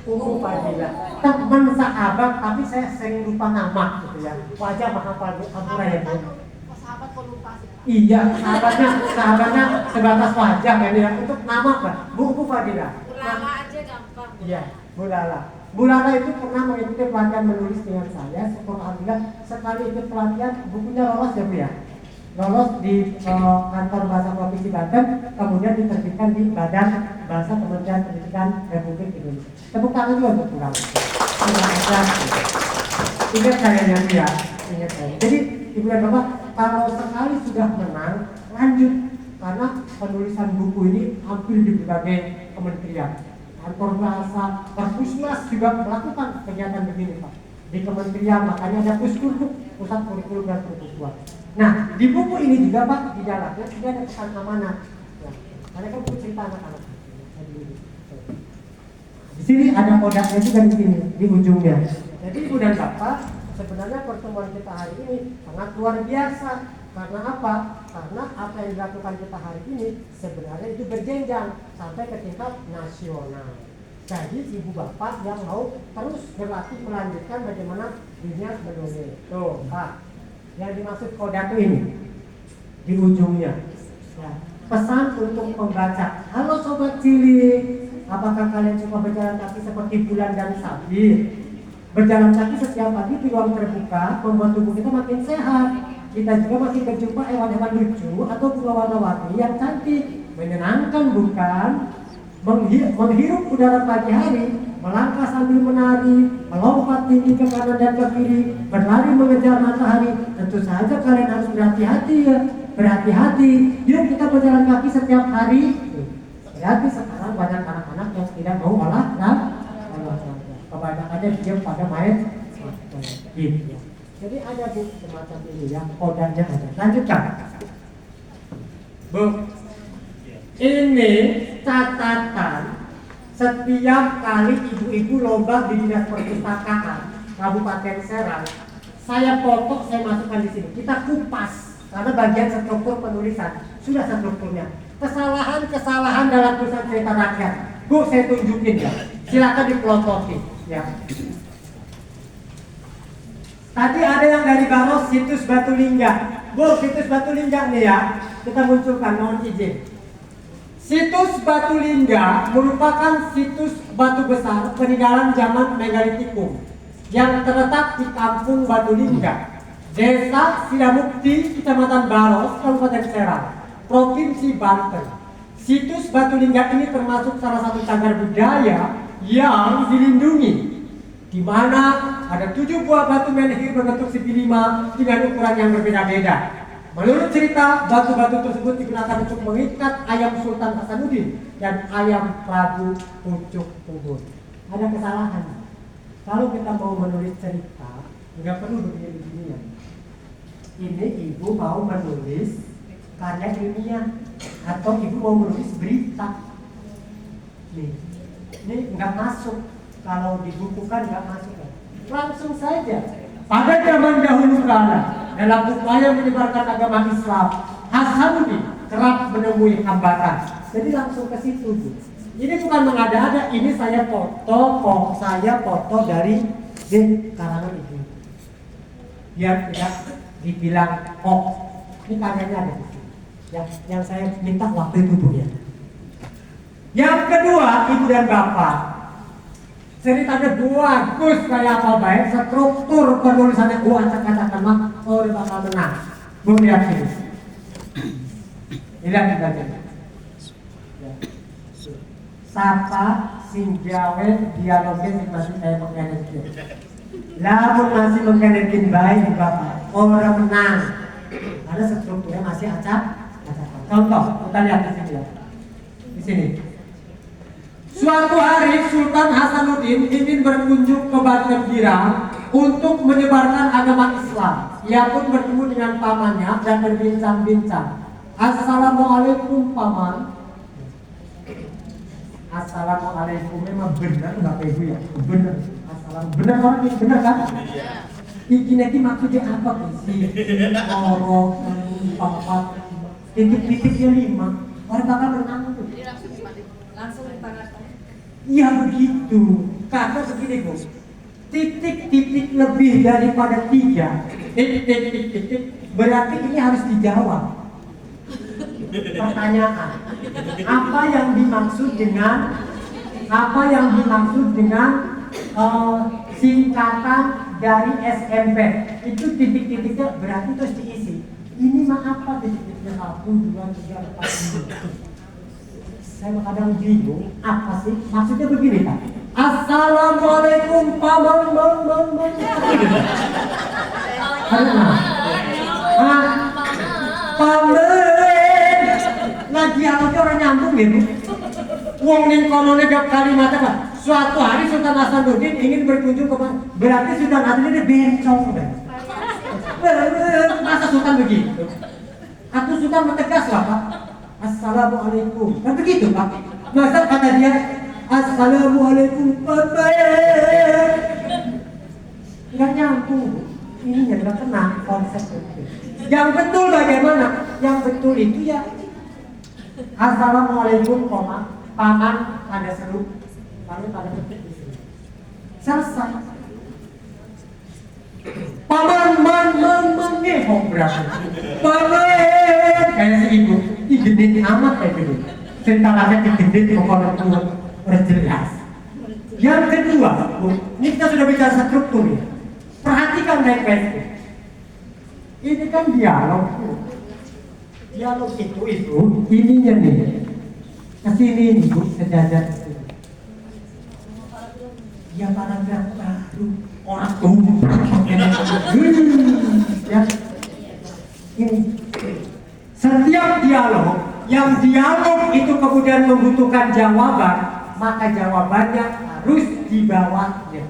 Umu Fadila, teman sahabat, tapi saya sering lupa nama gitu ya. Wajah menghafal Ampura ya Bu. Sahabat kok lupa sih. Iya, sahabatnya sebatas wajah kan ya. Untuk nama Pak, Bu Fadila. Bulala aja gampang. Iya, Bu Lala. Bu Lala itu pernah mengikuti pelatihan menulis dengan saya. Alhamdulillah sekali ikut pelatihan bukunya lolos ya Bu ya. lolos di kantor bahasa Provinsi Banten, kemudian diterbitkan di Badan Bahasa Kementerian Pendidikan Republik Indonesia. Tepuk tangan juga untuk pulang. Ingat saya yang dia, ingat saya. Jadi Ibu dan Bapak, kalau sekali sudah menang, lanjut, karena penulisan buku ini hampir di berbagai kementerian. Kantor bahasa, Perpusnas juga melakukan kegiatan begini Pak. Di kementerian, makanya ada Puskurku, Pusat Kurikulum dan Perpustakaan. Nah, di buku ini juga Pak, di dalamnya tidak ada pesan amanat. Ya, karena kan buku cerita anak-anak. Di sini ada kodaknya juga di sini, di ujungnya. Jadi Ibu dan Bapak, sebenarnya pertemuan kita hari ini sangat luar biasa. Karena apa? Karena apa yang dilakukan kita hari ini sebenarnya itu berjenjang sampai ke tingkat nasional. Jadi Ibu Bapak yang mau terus berlatih melanjutkan bagaimana dunia menulis. Tuh Pak, yang dimaksud kodak ini di ujungnya. Ya. Pesan untuk pembaca. Halo sobat cilik, apakah kalian suka berjalan kaki seperti bulan dan sabit? Berjalan kaki setiap pagi di ruang terbuka membuat tubuh kita makin sehat. Kita juga masih berjumpa hewan-hewan lucu atau bunga warna-warni yang cantik, menyenangkan bukan? Menghirup udara pagi hari, melangkah sambil menari, melompat tinggi ke kanan dan ke kiri, berlari mengejar matahari. Tentu saja kalian harus berhati-hati ya, berhati-hati. Yuk kita berjalan kaki setiap hari. Berarti sekarang banyak anak-anak yang tidak mau olahraga, kebanyakannya diam pada main game. Jadi ada Bu semacam ini ya, kodanya ada. Lanjutkan. Bu, ini catatan setiap kali ibu-ibu lomba di Dinas Perpustakaan Kabupaten Serang, saya foto, saya masukkan di sini. Kita kupas karena bagian struktur penulisan sudah strukturnya. Kesalahan-kesalahan dalam tulisan cerita rakyat, Bu, saya tunjukin ya. Silakan diplototin ya. Tadi ada yang dari Baros, situs Batu Lingga. Bu, situs Batu Lingga nih ya, kita munculkan, mohon izin. Situs Batu Lingga merupakan situs batu besar peninggalan zaman Megalitikum yang terletak di Kampung Batu Lingga, Desa Sidamukti, Kecamatan Baros, Kabupaten Serang, Provinsi Banten. Situs Batu Lingga ini termasuk salah satu cagar budaya yang dilindungi, di mana ada 7 buah batu menhir berbentuk segi 5 dengan ukuran yang berbeda-beda. Menurut cerita, batu-batu tersebut digunakan untuk mengikat ayam Sultan Hasanuddin dan ayam Prabu Pucuk Punggur. Ada kesalahan. Kalau kita mau menulis cerita, nggak perlu begini-beginian. Ini ibu mau menulis karya ilmiah atau ibu mau menulis berita. Nih, ini nggak masuk. Kalau dibukukan nggak masuk. Langsung saja. Pada zaman dahulu kala, dalam upaya menyebarkan agama Islam, Hasanuddin kerap menemui hambatan. Jadi langsung ke situ, Bu. Ini bukan mengada-ada, ini saya foto dari karangan itu. Biar tidak dibilang ini karyanya ada di sini. Yang saya minta waktu itu, Bu ya. Yang kedua, Ibu dan Bapak, ceritanya bagus kayak apa baik, struktur penulisannya gua acak-acakan mah bakal menang. Bu lihat sini. Lihat kita aja. Sapa sing gawe dialognya sing masih kayak mengenergin. Lamun masih mengenergin baik Bapak, orang menang. Karena strukturnya masih acak-acakan. Contoh, kita lihat di sini ya. Di sini. Suatu hari Sultan Hasanuddin ingin berkunjung ke Banten Girang untuk menyebarkan agama Islam. Ia pun bertemu dengan pamannya dan berbincang-bincang. Assalamualaikum paman. Assalamualaikum memang benar nggak Ibu ya? Benar. Assalamualaikum. Benar orang ini benar kan? Ini maksudnya apa sih? Orang empat titik-titiknya 5. Orang bakal menang tuh. Langsung dipanaskan. Iya begitu, karena begini Bu, titik-titik lebih daripada 3, titik-titik berarti ini harus dijawab. Pertanyaan, apa yang dimaksud dengan singkatan dari SMP? Itu titik-titiknya berarti terus diisi. Ini mah apa titik-titiknya 1, 2, 3, 4, 5. Saya kadang bingung, apa sih? Maksudnya begini tak? Assalamualaikum paman. Paman. Lagi aja orang nyambung gitu. Wong ning kono jawab kalimat apa? Suatu hari Sultan Hasanuddin ingin berkunjung ke berarti Sultan Hasanuddin bencong kan? Masa Sultan begitu? Atau Sultan tegas lah Pak? Assalamualaikum. Kan begitu Pak? Masa kata dia Assalamualaikum Papa. Nggak nyambung. Ini nggak kena konsep itu. Yang betul bagaimana? Yang betul itu ya Assalamualaikum paman ada seru lalu pada ketik di sini. Selesai. Paman ngehong berapa? Paman kayak si ibu, genit amat kayak gitu. Sentalanya genit pokoknya udah jelas. Yang kedua, Bu, ini kita sudah bicara struktur ya. Perhatikan baik-baik. Ini kan dialog, Bu. Dialog itu ininya nih. Kesini nih Bu, sejajar kesini. Ya paragraf baru orang ya. Ini setiap dialog itu kemudian membutuhkan jawaban, maka jawabannya harus di bawahnya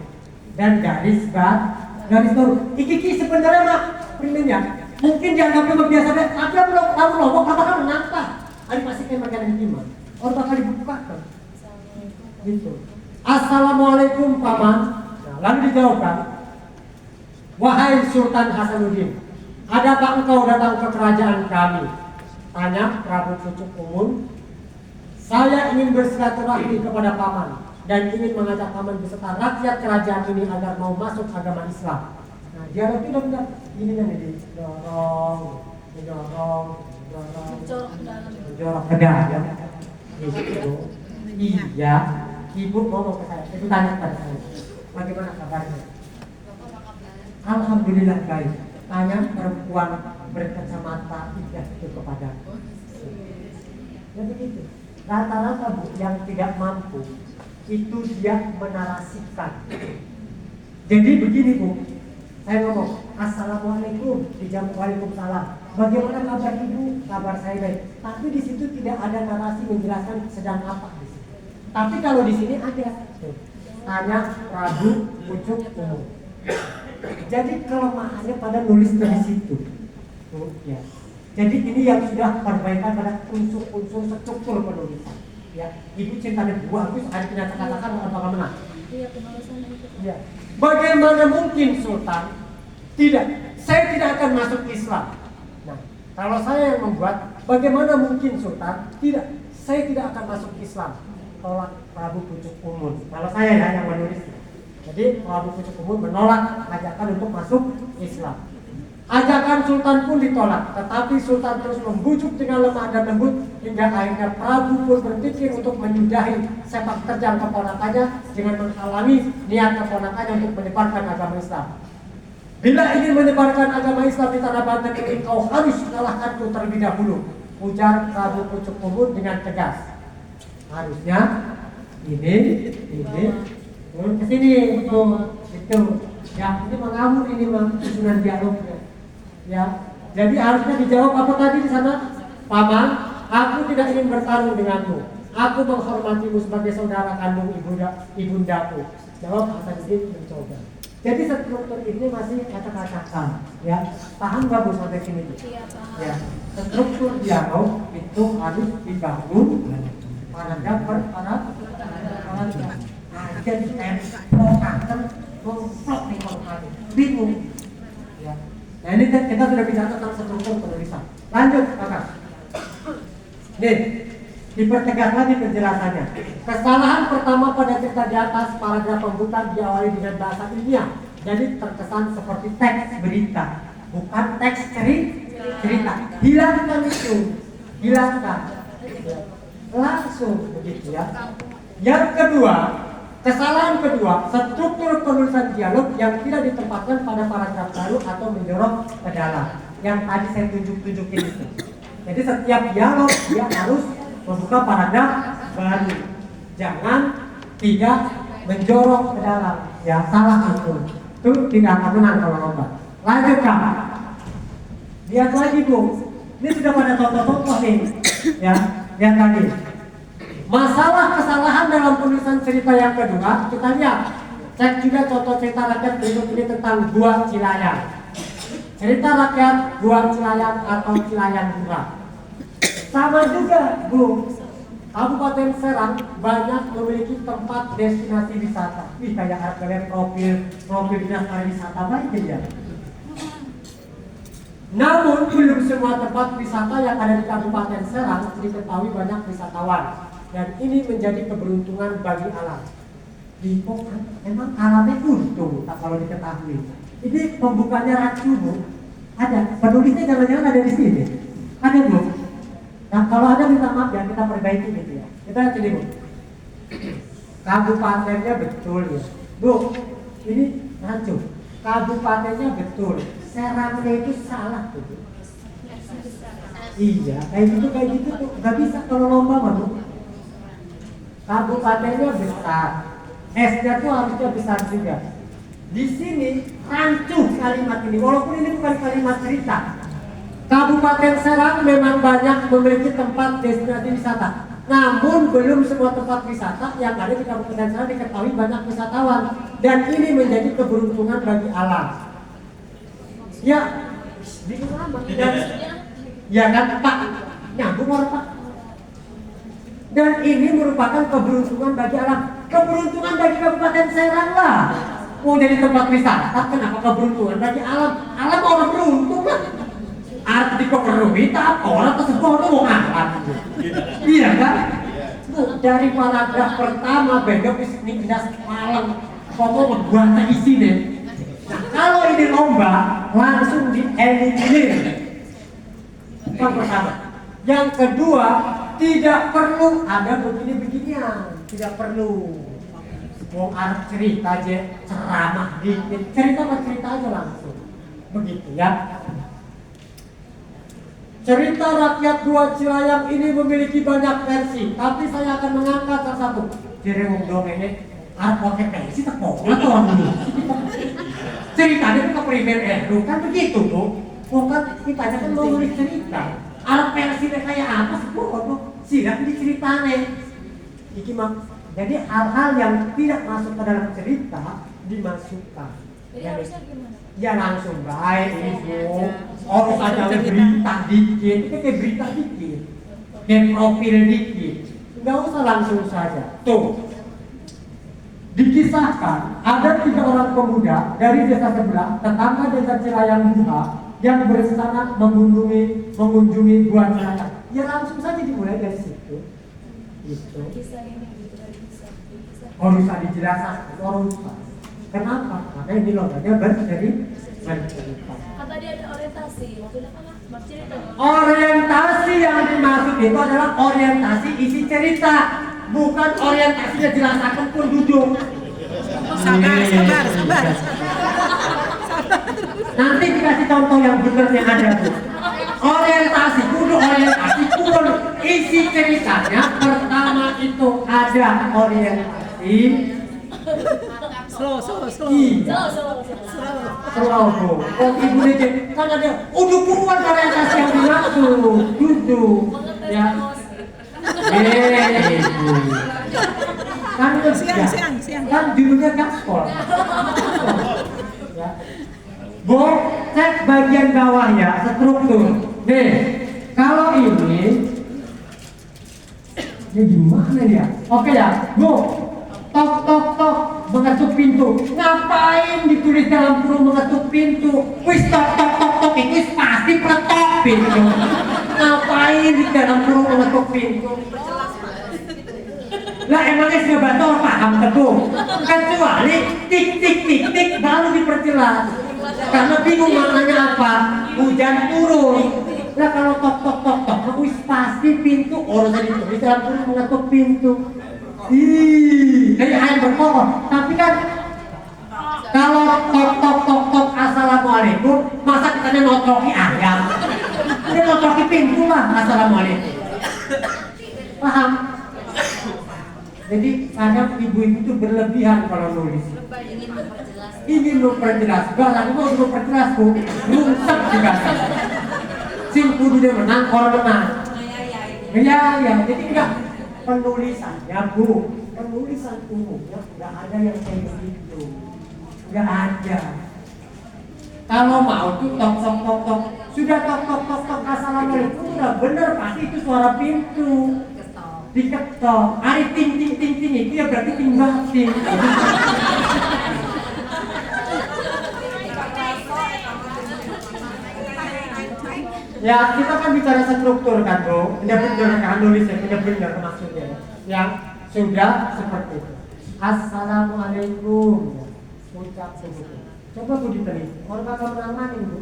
dan garis baru. Iki sebenarnya mah primernya mungkin dianggapnya biasa deh, tapi belum tahu loh katakan kenapa. Ada pasti kan makanan gimana? Orang bakal dibukakan. Gitu. Assalamualaikum paman. Nah, lalu dijawabkan, wahai Sultan Hasanuddin, adakah engkau datang ke kerajaan kami? Tanya Prabu Pucuk Umun. Saya ingin bersilaturahmi kepada paman dan ingin mengajak paman beserta rakyat kerajaan ini agar mau masuk agama Islam. Nah, dialog itu benar. Ini kan dorong ke dalam. Iya. Ibu ngomong ke saya, ibu tanya pada saya, bagaimana kabarnya? Alhamdulillah baik. Tanya perempuan berkacamata tidak itu kepadaku. Ya begitu. Rata-rata Bu yang tidak mampu itu dia menarasikan. Jadi begini Bu, saya ngomong Assalamualaikum, dijawab Waalaikumsalam. Bagaimana kabar ibu? Kabar saya baik. Tapi di situ tidak ada narasi menjelaskan sedang apa di situ. Tapi kalau di sini ada. Tanya Prabu Pucuk Umun. Jadi kelemahannya pada nulis dari situ. Ya. Jadi ini yang sudah perbaikan pada unsur-unsur struktur penulisan. Ya, ibu cinta dan bagus, ada ternyata katakan apakah menang? Iya, penulisan itu. Ya. Bagaimana mungkin Sultan? Tidak, saya tidak akan masuk Islam. Nah, kalau saya yang membuat, bagaimana mungkin Sultan? Tidak, saya tidak akan masuk Islam. Tolak Prabu Pucuk Umun. Kalau saya ya yang menulis. Jadi Prabu Pucuk Umun menolak ajakan untuk masuk Islam. Ajakan Sultan pun ditolak, tetapi Sultan terus membujuk dengan lemah dan lembut hingga akhirnya Prabu pun berpikir untuk menyudahi sepak terjang keponakannya dengan menghalangi niat keponakannya untuk menyebarkan agama Islam. Bila ingin menyebarkan agama Islam di tanah Banten ini, kau harus mengalahkanku terlebih dahulu, ujar Prabu Pucuk Umun dengan tegas. Harusnya ini ke sini itu ya, ini mengamuk, ini susunan dialognya. Ya, jadi harusnya dijawab apa tadi di sana? Paman, aku tidak ingin bertarung denganmu. Aku menghormatimu sebagai saudara kandung ibundaku. Jawab Hasanuddin mencoba. Jadi struktur ini masih kata-katakan, ya. Paham nggak Bu sampai sini? Iya, paham. Ya, struktur dialog itu harus dibangun paragraf per paragraf. Nah, jadi ngomong nih kalau kali bingung. Ya. Nah ini kita sudah bicara tentang struktur penulisan. Lanjut kakak. Nih, dipertegas lagi penjelasannya. Kesalahan pertama pada cerita di atas, paragraf pembuka diawali dengan bahasa ilmiah. Jadi terkesan seperti teks berita, bukan teks cerita. Hilangkan itu, hilangkan. Langsung begitu ya. Yang kedua, kesalahan kedua, struktur penulisan dialog yang tidak ditempatkan pada paragraf baru atau mendorong ke dalam. yang tadi saya tunjukin itu. Jadi setiap dialog dia harus membuka paragraf baru. Jangan tidak menjorok ke dalam. Ya salah itu. Itu tidak akan menang kalau lomba. Lanjutkan. Lihat lagi Bu. Ini sudah pada contoh-contoh nih. Ya, lihat lagi. Masalah kesalahan dalam penulisan cerita yang kedua, kita lihat. Cek juga contoh cerita rakyat berikut ini tentang Gua Cilayang. Cerita rakyat Gua Cilayang atau Cilayang Gua. Sama juga Bu. Kabupaten Serang banyak memiliki tempat destinasi wisata. Wih, kayak kalian profil dinas pariwisata baik ya. Namun belum semua tempat wisata yang ada di Kabupaten Serang diketahui banyak wisatawan, dan ini menjadi keberuntungan bagi alam. Memang alamnya untung tak kalau diketahui. Ini pembukanya Racu Bu. Ada penulisnya jangan-jangan ada di sini. Ada Bu. Nah kalau ada minta maaf ya, kita perbaiki gitu ya. Kita lihat ini Bu. Kabupatennya betul ya Bu. Ini Racu. Kabupatennya betul. Serangnya itu salah tuh Bu. Iya, kayak gitu tuh nggak bisa kalau lomba mah Bu. Kabupatennya besar, S-nya tuh harusnya besar juga. Di sini rancu kalimat ini, walaupun ini bukan kalimat cerita. Kabupaten Serang memang banyak memiliki tempat destinasi wisata, namun belum semua tempat wisata yang ada di Kabupaten Serang diketahui banyak wisatawan, dan ini menjadi keberuntungan bagi alam. Ya, bingung amat. Dan ya kan Pak, nyambung orang Pak. Dan ini merupakan keberuntungan bagi alam. Keberuntungan bagi Kabupaten Serang lah. Mau jadi tempat wisata, kenapa keberuntungan bagi alam? Alam orang beruntung lah. Arti keperluan apa orang tersebut itu mau ngalah. Iya kan? Bu, dari paragraf pertama bedok ini dinas malam pokok buat isi deh. Nah kalau ini lomba langsung dieliminir. Yang pertama. Yang kedua, tidak perlu ada begini-beginian. Tidak perlu. Mau arep cerita aja, ceramah dikit. Cerita aja langsung. Begitu ya. Cerita rakyat Gua Cilayang ini memiliki banyak versi, tapi saya akan mengangkat salah satu. Jadi wong dongengnya arep pakai versi tekolah tuh dulu. Ceritanya itu ke primer kan begitu Bu. Bukan kita aja kan mau nulis cerita. Arep versinya kayak apa sih Bu? Siap diceritane. Iki mah. Jadi hal-hal yang tidak masuk ke dalam cerita dimasukkan. Jadi harusnya gimana? Ya langsung baik Bu. Harus ada berita dikit, itu kayak berita dikit, kayak profil dikit. Nggak usah langsung saja. Tuh. Dikisahkan ada 3 orang pemuda dari desa sebelah, tetangga desa Cilayang Buha, yang berencana mengunjungi Gua Cilayang. Ya langsung saja dimulai dari situ. Gitu. Kisah ini gitu dari kisah. Harus bisa dijelaskan, harus. Kenapa? Karena ini lombanya dari bercerita. Kata dia ada orientasi, maksudnya apa? Bercerita. Orientasi yang dimaksud itu adalah orientasi isi cerita, bukan orientasinya jelaskan pun duduk. Sabar. Nanti dikasih contoh yang benar yang ada Bu. Orientasi pun isi ceritanya pertama itu ada orientasi. Slow. Slow Bu. Oh ibu aja kan ada udah buruan orientasi yang dimaksud duduk ya. Ibu. Kan Siang. Kan judulnya gaspol. Ya. Bu, cek bagian bawahnya struktur. Nih, kalau ini gimana ya? Oke ya, Bu. Tok mengetuk pintu. Ngapain ditulis dalam kurung mengetuk pintu? Wis tok itu pasti pretok pintu. Ngapain di dalam kurung mengetuk pintu? Lah emangnya si bator paham teguh. Kecuali tik baru diperjelas. Karena bingung maknanya apa. Hujan turun. Lah kalau tok, wis pasti pintu orang ditulis dalam kurung mengetuk pintu. Kayak ayam berkokok. Tapi kan kalau tok assalamualaikum, masa kita notoki ayam. itulah assalamualaikum. Paham? Jadi kadang ibu-ibu itu berlebihan kalau nulis. Ingin memperjelas, barang mau memperjelas bu, rusak juga. Sing kudu dia menang, orang menang. Ya, jadi enggak penulisannya bu, penulisan umumnya enggak ada yang kayak gitu, enggak ada. Kalau mau tuh tok, sudah tok assalamualaikum udah bener pasti itu suara pintu. Diketok, ari ting itu ya berarti ting batin. Ya kita kan bicara struktur kan bu, tidak benar kan nulisnya, tidak benar maksudnya. Yang sudah seperti itu. Assalamualaikum, ucap begitu. Coba bu diteliti, orang bakal menang bu.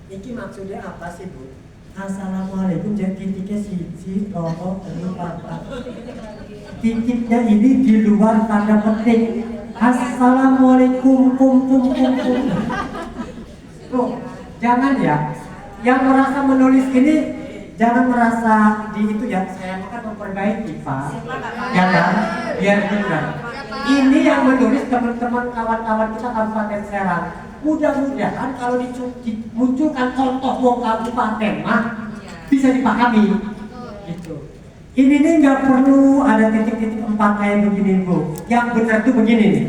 Ini maksudnya apa sih bu? Assalamualaikum, jadi titiknya siji, loro, telu, papat. Titiknya ini di luar tanda petik. Assalamualaikum, kum. Tuh, jangan ya. Yang merasa menulis ini jangan merasa di itu ya. Saya akan memperbaiki pak. Ya kan? Biar benar. Ini yang menulis teman-teman kawan-kawan kita Kabupaten Serang. Mudah-mudahan kalau dimunculkan contoh wong kabupaten mah bisa dipahami gitu. Ini nih nggak perlu ada titik-titik 4 kayak begini bu. Yang benar tuh begini nih.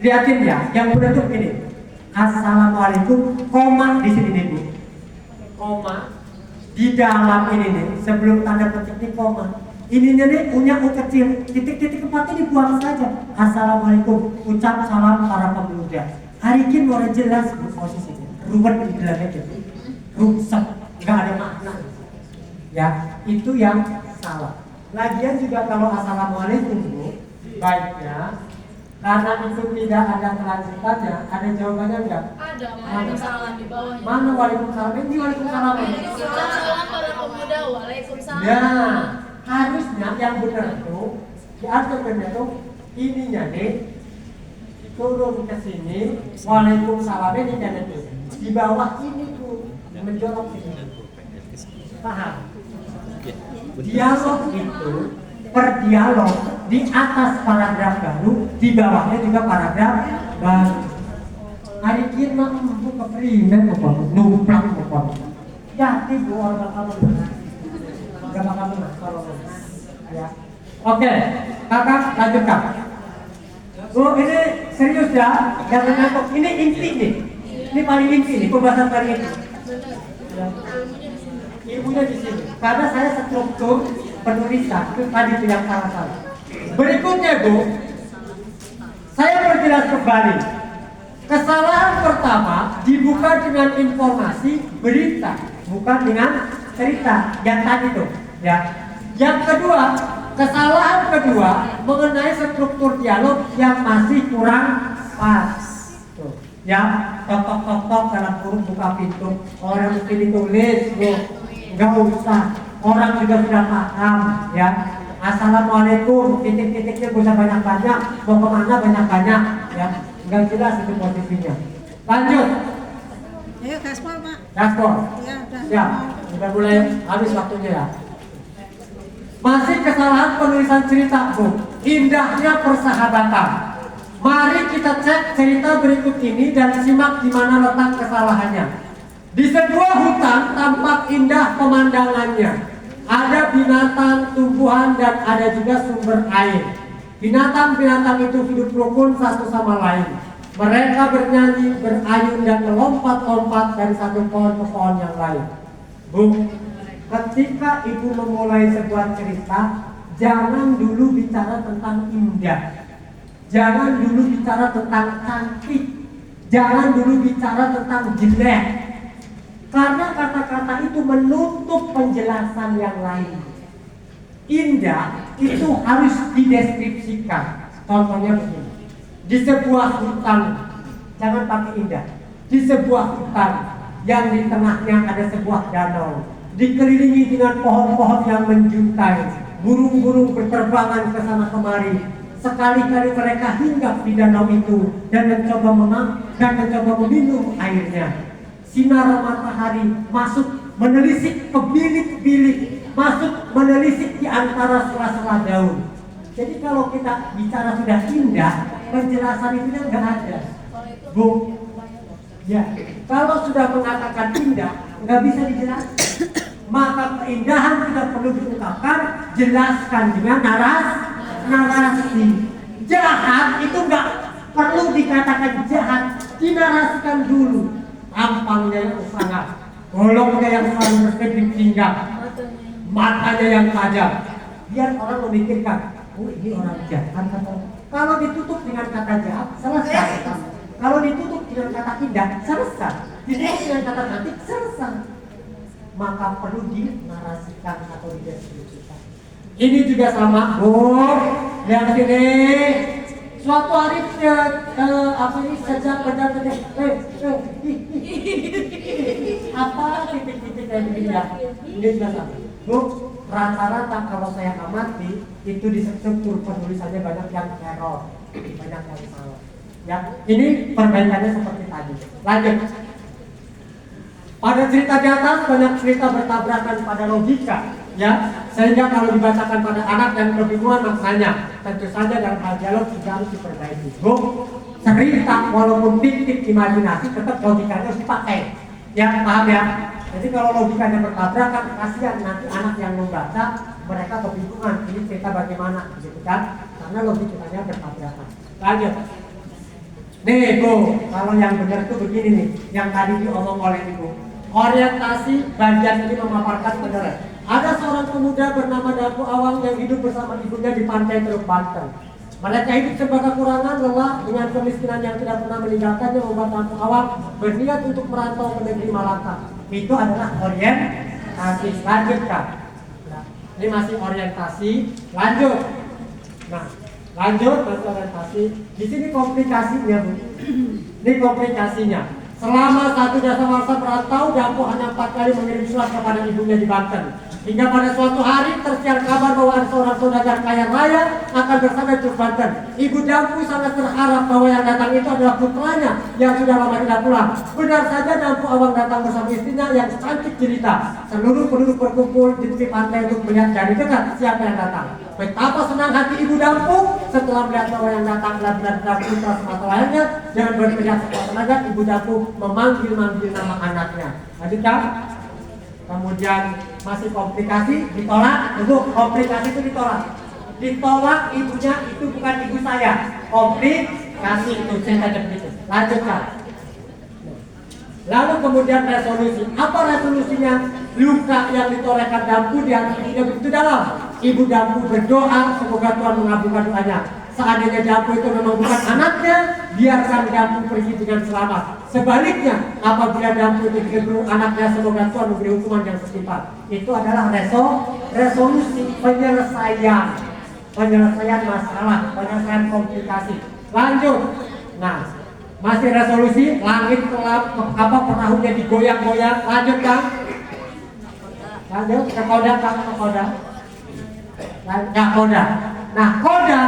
Lihatin ya, yang benar tuh begini. Assalamualaikum, koma di sini nih bu. Koma di dalam ini nih sebelum tanda petik nih koma. Ini nih punya U kecil, titik-titik 4 ini dibuang saja. Assalamualaikum, ucap salam para pemuda. Hari ini mau jelas bu posisinya, ruwet di dalamnya gitu, rusak, nggak ada makna. Ya, itu yang salah. Lagian juga kalau assalamualaikum bu, baiknya karena itu tidak ada kelanjutannya, ada jawabannya enggak? Ada, waalaikumsalam di bawahnya. Mana waalaikumsalam? Ini waalaikumsalam. Waalaikumsalam para pemuda, waalaikumsalam. Nah, harusnya yang benar tuh, di atas benar tuh ininya nih. Turun ke sini, waalaikumsalam ini dan itu di bawah ini tuh menjorok sini. Paham? Dialog itu per dialog di atas paragraf baru, di bawahnya juga paragraf baru. Hari ini mah buka primen apa, numpang apa. Jadi dua orang kamu nggak bakal menang kalau ya. Oke, kakak lanjutkan. Oh ini serius ya, jangan ngantuk. Ini inti nih, ini paling inti nih, pembahasan paling inti. Ya. Ibunya di sini, karena saya struktur penulisan itu tadi itu yang salah. Berikutnya bu, saya perjelas kembali. Kesalahan pertama dibuka dengan informasi berita, bukan dengan cerita yang tadi tuh. Ya. Yang kedua. Kesalahan kedua mengenai struktur dialog yang masih kurang pas. Tuh. Ya, tok dalam kurung buka pintu. Orang mesti ditulis, bu. Enggak usah. Orang juga sudah paham, ya. Assalamualaikum, titik-titiknya bisa banyak-banyak, mau kemana banyak-banyak, ya. Enggak jelas itu posisinya. Lanjut. Ayo gaspol pak. Gaspol. Ya udah. Ya, udah mulai habis waktunya ya. Masih kesalahan penulisan cerita bu, indahnya persahabatan. Mari kita cek cerita berikut ini dan simak di mana letak kesalahannya. Di sebuah hutan tampak indah pemandangannya. Ada binatang, tumbuhan dan ada juga sumber air. Binatang-binatang itu hidup rukun satu sama lain. Mereka bernyanyi, berayun dan melompat-lompat dari satu pohon ke pohon yang lain. Bu, ketika ibu memulai sebuah cerita, jangan dulu bicara tentang indah, jangan dulu bicara tentang cantik, jangan dulu bicara tentang jelek, karena kata-kata itu menutup penjelasan yang lain. Indah itu harus dideskripsikan. Contohnya begini, di sebuah hutan, jangan pakai indah, di sebuah hutan yang di tengahnya ada sebuah danau, dikelilingi dengan pohon-pohon yang menjuntai, burung-burung berterbangan ke sana kemari. Sekali-kali mereka hinggap di danau itu dan mencoba meminum airnya. Sinar matahari masuk menelisik ke bilik-bilik, masuk menelisik di antara sela-sela daun. Jadi kalau kita bicara sudah indah, penjelasan itu kan nggak ada, Bu. Ya, kalau sudah mengatakan indah, nggak bisa dijelaskan. Maka keindahan tidak perlu diungkapkan, jelaskan dengan narasi. Jahat itu nggak perlu dikatakan jahat, dinarasikan dulu. Tampangnya yang sangat, golongnya yang selalu berkedip pinggang, matanya yang tajam, biar orang memikirkan, oh ini orang jahat. Kalau ditutup dengan kata jahat, selesai. Kalau ditutup dengan kata indah, selesai. Ditutup dengan kata cantik, selesai. Maka perlu dinarasikan atau dideskripsikan. Ini juga sama, Bu. Lihat sini. Suatu hari sejak apa titik-titik kayak begini ya. Ini juga sama. Bu, rata-rata kalau saya amati itu di struktur penulisannya banyak yang error, banyak yang salah. Ya, ini perbaikannya seperti tadi. Lanjut. Pada cerita di atas banyak cerita bertabrakan pada logika, ya, sehingga kalau dibacakan pada anak dan kebingungan maknanya, tentu saja dalam hal dialog juga harus diperbaiki. Bu, cerita walaupun fiktif imajinasi tetap logikanya harus dipakai, ya, paham ya? Jadi kalau logikanya bertabrakan, kasihan nanti anak yang membaca mereka kebingungan ini cerita bagaimana, gitu kan? Karena logikanya bertabrakan. Lanjut. Nih Bu, kalau yang benar itu begini nih, yang tadi diomong oleh Ibu. Orientasi bagian ini memaparkan benar. Ada seorang pemuda bernama Dapu Awang yang hidup bersama ibunya di pantai Teluk Banten. Mereka hidup serba kekurangan, lelah dengan kemiskinan yang tidak pernah meninggalkannya, membuat Dapu Awang berniat untuk merantau ke negeri Malaka. Itu adalah orientasi. Lanjutkan. Nah, ini masih orientasi. Lanjut. Nah, lanjut masih orientasi. Di sini komplikasinya, Bu. Ini komplikasinya. Selama satu dasawarsa merantau, Dampu hanya 4 kali mengirim surat kepada ibunya di Banten. Hingga pada suatu hari tersiar kabar bahwa ada seorang saudagar kaya raya akan bersama di Banten. Ibu Dampu sangat berharap bahwa yang datang itu adalah putranya yang sudah lama tidak pulang. Benar saja Dampu Awang datang bersama istrinya yang cantik jelita. Seluruh penduduk berkumpul di tepi pantai untuk melihat dari dekat siapa yang datang. Betapa senang hati Ibu Dampu setelah melihat bahwa yang datang adalah benar-benar putra semata wayangnya. Dengan berteriak sekuat tenaga, Ibu Dampu memanggil-manggil nama anaknya. Lanjutkan. Kemudian masih komplikasi, ditolak. Untuk komplikasi itu ditolak. Ditolak ibunya itu bukan ibu saya. Komplikasi itu ceritanya begitu. Lanjutkan. Lalu kemudian resolusi. Apa resolusinya? Luka yang ditorehkan Dampu di hati ibunya begitu dalam. Ibu Dampu berdoa semoga Tuhan mengabulkan doanya. Seandainya Dampu itu memang bukan anaknya, biarkan Dampu pergi dengan selamat. Sebaliknya, apabila Dampu itu dikeburu anaknya, semoga Tuhan memberi hukuman yang setimpal. Itu adalah resolusi penyelesaian masalah, penyelesaian komplikasi. Lanjut. Nah, masih resolusi, langit perahunya digoyang-goyang. Lanjut Kang. Lanjut ke koda, Kang, ke koda. Koda. Nah, koda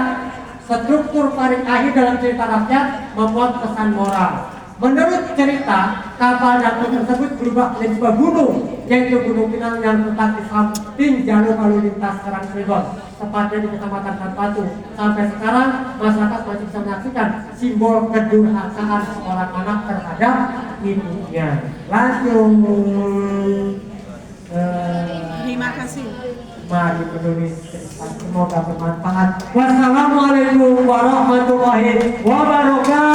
struktur paling akhir dalam cerita rakyat memuat pesan moral. Menurut cerita, kapal Dampu tersebut berubah menjadi sebuah gunung, yaitu Gunung Pinang yang terletak di samping jalur lalu lintas Serang Cirebon, tepatnya di Kecamatan Tanpatu. Sampai sekarang masyarakat masih bisa menyaksikan simbol kedurhakaan seorang anak terhadap ibunya. Lanjut. Terima kasih. Mari menulis cerita, semoga bermanfaat. Wassalamualaikum warahmatullahi wabarakatuh.